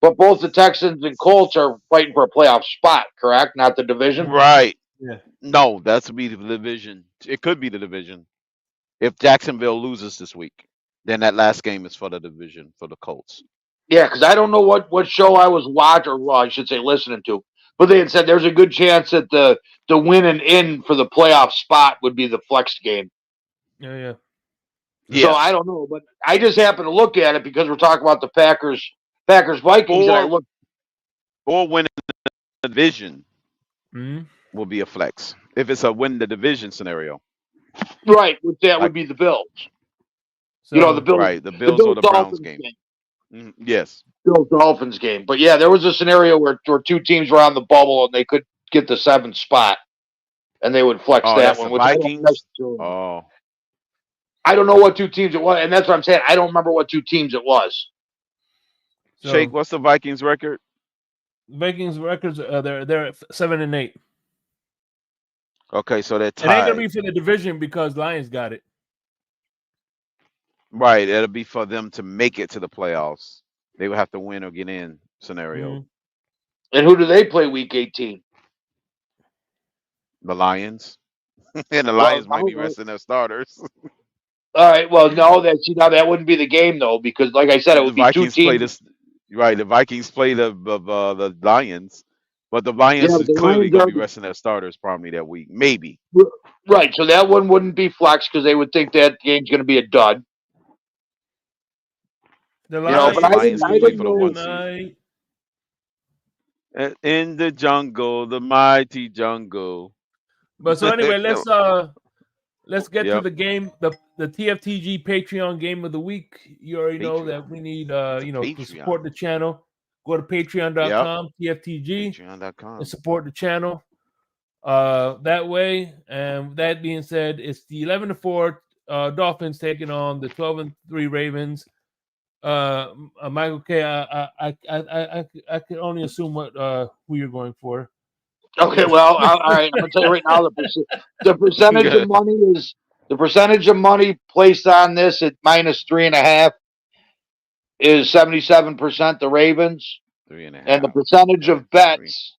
But both the Texans and Colts are fighting for a playoff spot, correct? Not the division? Right. Yeah. No, that's to be the division. It could be the division. If Jacksonville loses this week, then that last game is for the division for the Colts. Yeah, because I don't know what show I was watching, or well, I should say listening to. But they had said there's a good chance that the win and in for the playoff spot would be the flexed game. Yeah. So I don't know, but I just happened to look at it because we're talking about the Packers Vikings. Or win the division will be a flex if it's a win the division scenario. Right, which would be the Bills. So, the Bills, right? The Bills or the Browns game. Yes, Bills Dolphins game. But yeah, there was a scenario where two teams were on the bubble and they could get the 7th spot, and they would flex that one. Vikings. I don't know what two teams it was, and that's what I'm saying. I don't remember what two teams it was. So, Shake, what's the Vikings record? Vikings records they're 7-8. Okay, so they're tied. It ain't gonna be for the division because Lions got it. Right, it'll be for them to make it to the playoffs. They would have to win or get in scenario. And who do they play week 18? The Lions. And the Lions might be resting their starters. All right. Well, no, that wouldn't be the game though, because like I said, it would be two teams. Right, the Vikings play the Lions, but the Lions is clearly going to be resting their starters probably that week, maybe. Right, so that one wouldn't be flex because they would think that game's going to be a dud. The Lions play for the 1 seed. In the jungle, the mighty jungle. But so anyway, let's get to the game, the TFTG Patreon game of the week. You already know that we need to support the channel. Go to patreon.com, TFTG, and support the channel. That way, and that being said, it's the 11-4 Dolphins taking on the 12-3 Ravens. Michael K, I can only assume who you're going for. Okay, well, all right. I'm gonna tell you right now the percentage of money placed on this at -3.5 is 77% the Ravens, 3.5, and the percentage of bets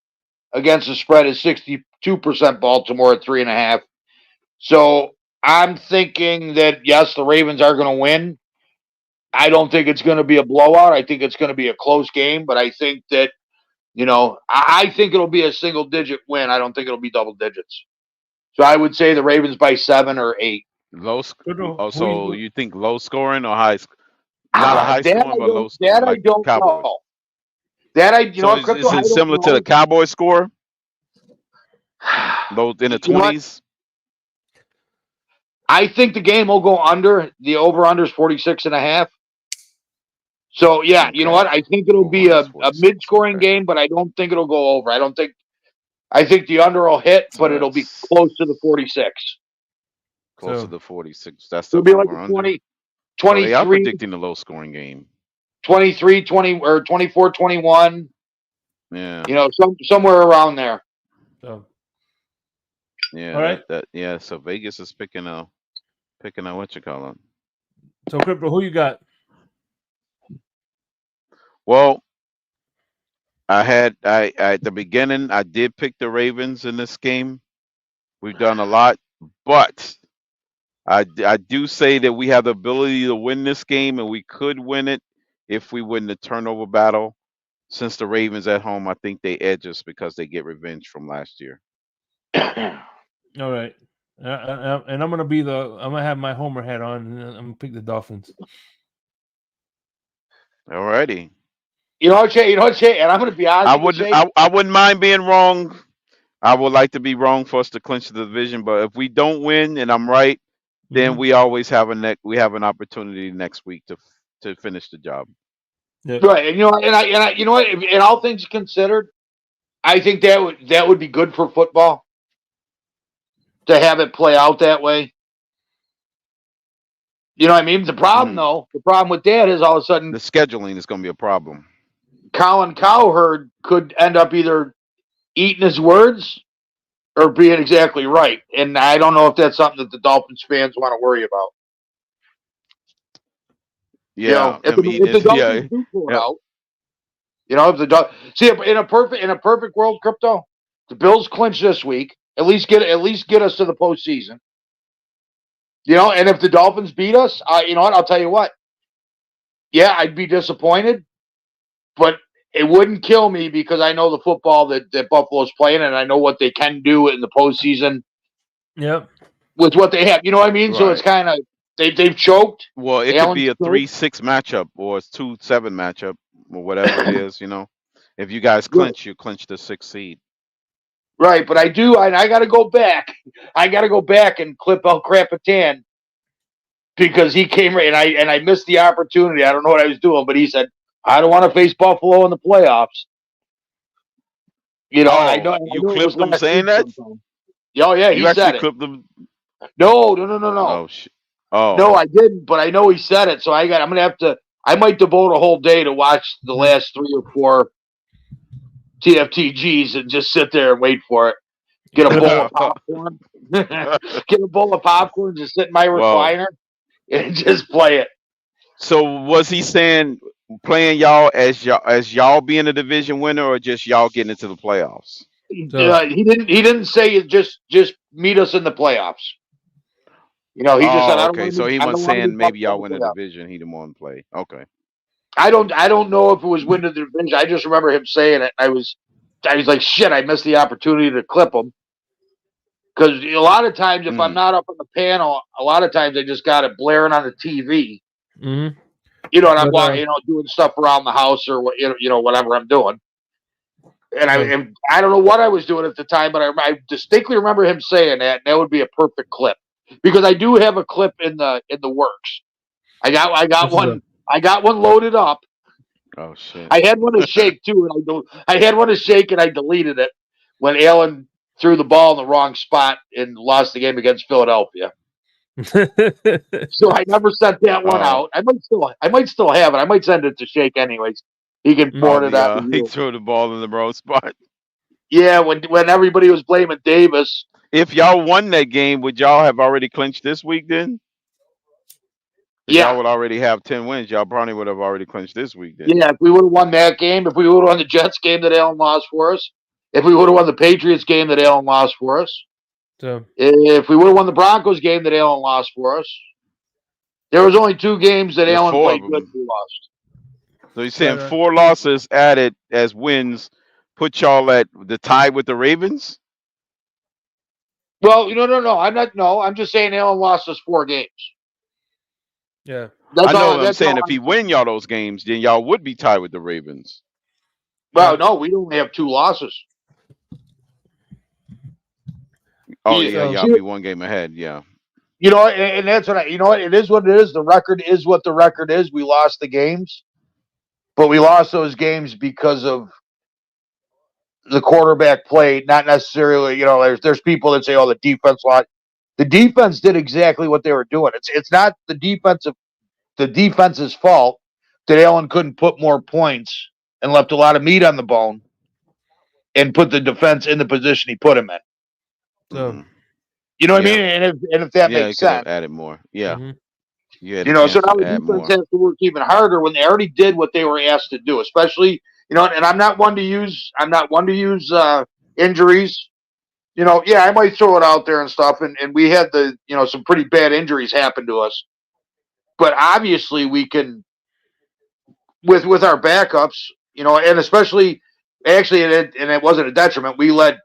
against the spread is 62% Baltimore at 3.5. So I'm thinking that yes, the Ravens are going to win. I don't think it's going to be a blowout. I think it's going to be a close game, but I think that. I think it'll be a single-digit win. I don't think it'll be double digits. So I would say the Ravens by 7 or 8. So you think low scoring or high? Not a high scoring, but low scoring. That I don't know. That is it similar to the Cowboys score? Those in the 20s. I think the game will go under. The over/under is 46.5. So, yeah, you know what? I think it'll be a mid-scoring game, but I don't think it'll go over. I think the under will hit, but it'll be close to the 46. Close to the 46. That's it'll be like a 23. They are predicting a low-scoring game. 23, 20, or 24, 21. Yeah. Somewhere around there. So. Yeah. All right. So Vegas is picking a what you call them. So, Crypto, who you got? Well, I at the beginning I did pick the Ravens in this game. We've done a lot, but I do say that we have the ability to win this game, and we could win it if we win the turnover battle. Since the Ravens at home, I think they edge us because they get revenge from last year. All right. And I'm gonna have my Homer hat on, and I'm gonna pick the Dolphins. All righty. You know what, Shay? And I'm gonna be honest. I wouldn't mind being wrong. I would like to be wrong for us to clinch the division, but if we don't win and I'm right, then we always have an opportunity next week to finish the job. Yep. Right, and you know what? In all things considered, I think that would be good for football to have it play out that way. You know what I mean? The problem, though, with that is all of a sudden the scheduling is going to be a problem. Colin Cowherd could end up either eating his words or being exactly right, and I don't know if that's something that the Dolphins fans want to worry about. Yeah, if the Dolphins do pull it out, if the in a perfect world, Crypto, the Bills clinch this week, at least get us to the postseason. And if the Dolphins beat us, you know what? I'll tell you what. Yeah, I'd be disappointed, but it wouldn't kill me because I know the football that Buffalo's playing, and I know what they can do in the postseason. Yep. With what they have, you know what I mean? Right. So it's kind of they've choked. Well, it could be a 3-6 matchup or a 2-7 matchup or whatever it is. If you guys clinch, you clinch the 6th seed. Right, but I got to go back. I got to go back and clip El Crapitan because he came and I missed the opportunity. I don't know what I was doing, but he said, I don't want to face Buffalo in the playoffs. I know you clipped him saying that? Oh, yeah, you actually clipped him. No. Oh, shit. Oh. No, I didn't, but I know he said it, so I might devote a whole day to watch the last 3 or 4 TFTGs and just sit there and wait for it. Get a bowl of popcorn. Get a bowl of popcorn, just sit in my recliner and just play it. So was he saying playing y'all as y'all being a division winner or just y'all getting into the playoffs? He didn't say it just meet us in the playoffs. He just said I don't. Okay, so he was saying maybe y'all win the division. He didn't want to play. Okay. I don't know if it was win the division. I just remember him saying it. I was like, shit, I missed the opportunity to clip him. Because a lot of times, if I'm not up on the panel, a lot of times I just got it blaring on the TV. Mm-hmm. And I'm doing stuff around the house or whatever I'm doing. And I don't know what I was doing at the time, but I distinctly remember him saying that, and that would be a perfect clip. Because I do have a clip in the works. I got one. I got one loaded up. Oh shit! I had one to shake too, and I had one to shake, and I deleted it when Allen threw the ball in the wrong spot and lost the game against Philadelphia. So I never sent that one out. I might still have it. I might send it to Shake anyways. He can board it out. He threw the ball in the wrong spot. Yeah, when everybody was blaming Davis. If y'all won that game, would y'all have already clinched this week then? Yeah. Y'all would already have 10 wins. Y'all probably would have already clinched this week then. Yeah, if we would have won that game, if we would have won the Jets game that Allen lost for us, if we would have won the Patriots game that Allen lost for us, if we would have won the Broncos game that Allen lost for us, there was only 2 games that Allen played good we lost. So you're saying 4 losses added as wins put y'all at the tie with the Ravens? Well, no. I'm not. No, I'm just saying Allen lost us 4 games. Yeah, I know what I'm saying. If he win y'all those games, then y'all would be tied with the Ravens. Well, no, we only have 2 losses. Oh yeah, y'all be 1 game ahead. Yeah. And that's what it is. What it is. The record is what the record is. We lost the games, but we lost those games because of the quarterback play, not necessarily. There's people that say, "Oh, the defense lost." The defense did exactly what they were doing. It's not the defense's fault that Allen couldn't put more points and left a lot of meat on the bone and put the defense in the position he put him in. So, you know what I mean? And if that makes sense, added more. Yeah. Mm-hmm. Yeah. So now the defense has to work even harder when they already did what they were asked to do, especially and I'm not one to use injuries. I might throw it out there and stuff. And we had some pretty bad injuries happen to us. But obviously we can, with our backups, and especially actually, and it wasn't a detriment. We let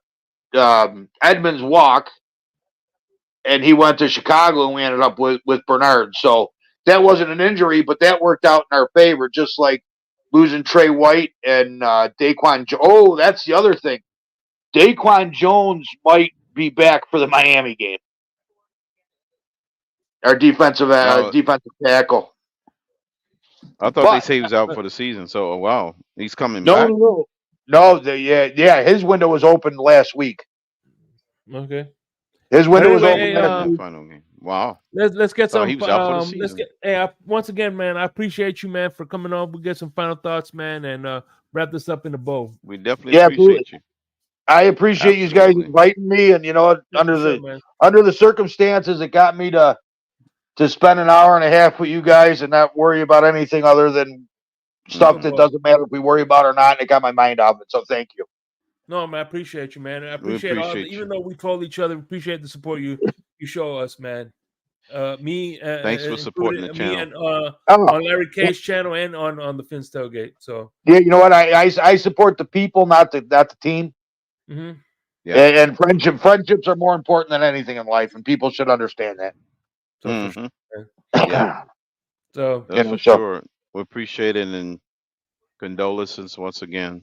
Edmonds walk, and he went to Chicago, and we ended up with Bernard. So that wasn't an injury, but that worked out in our favor, just like losing Trey White and Daquan. Oh, that's the other thing. Daquan Jones might be back for the Miami game. Our defensive tackle. I thought they say he was out for the season. So, wow, he's coming back. No. His window was open last week. Okay. His window was open. Final game. Wow. Let's get some. He was out for the season. Once again, man, I appreciate you, man, for coming on. We'll get some final thoughts, man, and wrap this up in a bow. We definitely appreciate you. I appreciate you guys inviting me, and under the circumstances, it got me to spend an hour and a half with you guys and not worry about anything other than stuff that doesn't matter if we worry about it or not. And it got my mind off it. So thank you. No, man, I appreciate you, man. I appreciate even though we told each other, appreciate the support you show us, man. Thanks for supporting the channel. Me and, on Larry K's channel and on the FinsTailgate. So yeah, you know what? I support the people, not the team. Mm-hmm. Yeah. And friendships are more important than anything in life, and people should understand that. So, for sure. Yeah. So for sure. We appreciate it, and condolences once again.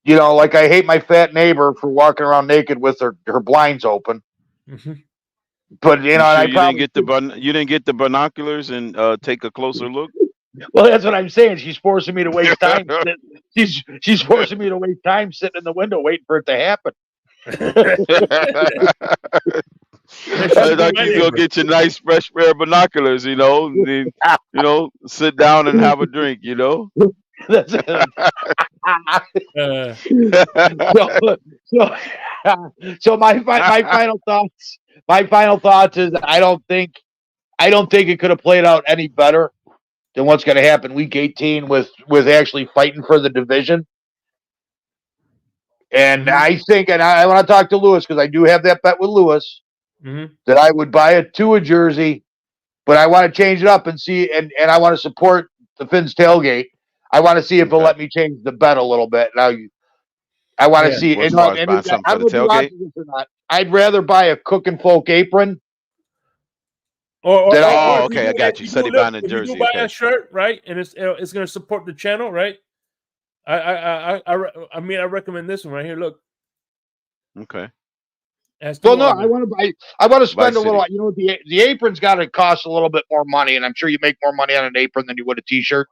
Like I hate my fat neighbor for walking around naked with her blinds open. Mm-hmm. But you didn't get the binoculars and take a closer look. Well, that's what I'm saying. She's forcing me to waste time. She's forcing me to waste time sitting in the window waiting for it to happen. Like you go get your nice fresh pair of binoculars, and then, sit down and have a drink, That's it. So my final thoughts. My final thoughts is I don't think it could have played out any better than what's going to happen week 18 with actually fighting for the division. And I think, and I want to talk to Lewis because I do have that bet with Lewis that I would buy a Tua jersey, but I want to change it up and see, and I want to support the FinsTailgate. I want to see if it'll let me change the bet a little bit. Now, I want to see. I'd rather buy a Cook and Folk apron. Okay, I got you. Said he buying a jersey. You buy a shirt, right, and it's going to support the channel, right? I recommend this one right here. Look. Okay. Well, no, I want to spend a little. The apron's got to cost a little bit more money, and I'm sure you make more money on an apron than you would a T-shirt.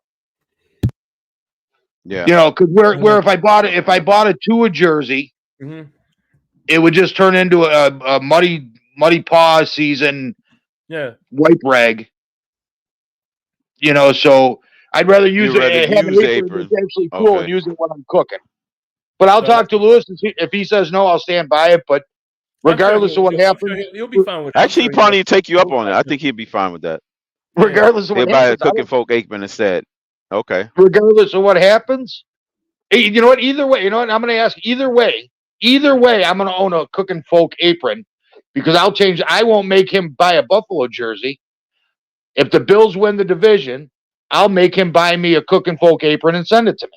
Yeah. Because where if I bought a Tua jersey, it would just turn into a muddy paw season. Yeah. Wipe rag. So I'd rather use an apron that's actually cool and use it when I'm cooking. But I'll talk to Lewis and see if he says no, I'll stand by it. But regardless of what happens, he'll be fine with it. Actually, he probably take you up on it. I think he'd be fine with that. Regardless of what happens, he'll buy a Cook and Folk apron instead. Okay. Regardless of what happens, you know what? Either way, I'm going to ask. Either way, I'm going to own a Cook and Folk apron because I won't make him buy a Buffalo jersey. If the Bills win the division, I'll make him buy me a Cook and Folk apron and send it to me.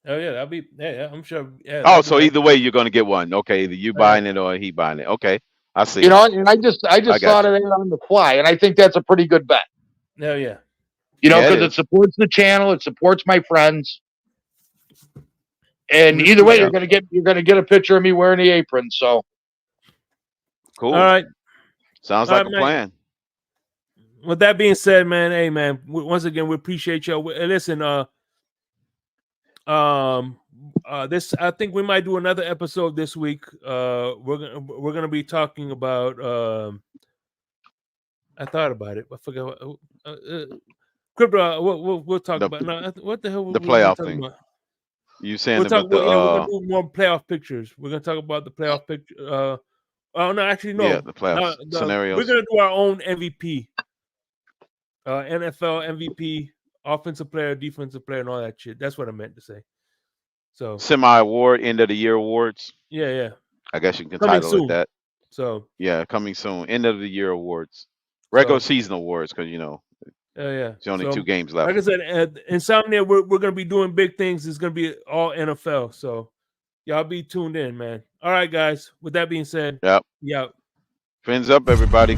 Oh yeah, that'll be I'm sure. Yeah, so either way, you're going to get one. Okay, either you buying it or he buying it. Okay, I see. And I just thought of it on the fly, and I think that's a pretty good bet. Oh yeah. Because it supports the channel, it supports my friends, and either way, you're gonna get a picture of me wearing the apron. So cool. All right. Sounds like a plan. With that being said, man, hey man, once again, we appreciate y'all. Listen, this I think we might do another episode this week. We're gonna be talking about. I thought about it. I forgot. Crypto, we'll talk about. No, what the hell? The playoff thing. About? You saying we're gonna do more playoff pictures. We're gonna talk about the playoff picture. Oh no, actually no. Yeah, the playoff scenarios. We're gonna do our own MVP. NFL MVP, offensive player, defensive player, and all that shit. That's what I meant to say. So semi-award, end of the year awards. yeah. I guess you can Coming title soon. it that. So Yeah, coming soon. End of the year awards. Regular season awards, because it's only 2 games left. Like I said, Insomnia, we're gonna be doing big things. It's gonna be all NFL. So y'all be tuned in, man. All right, guys. With that being said, Yep. yeah. Fins up, everybody.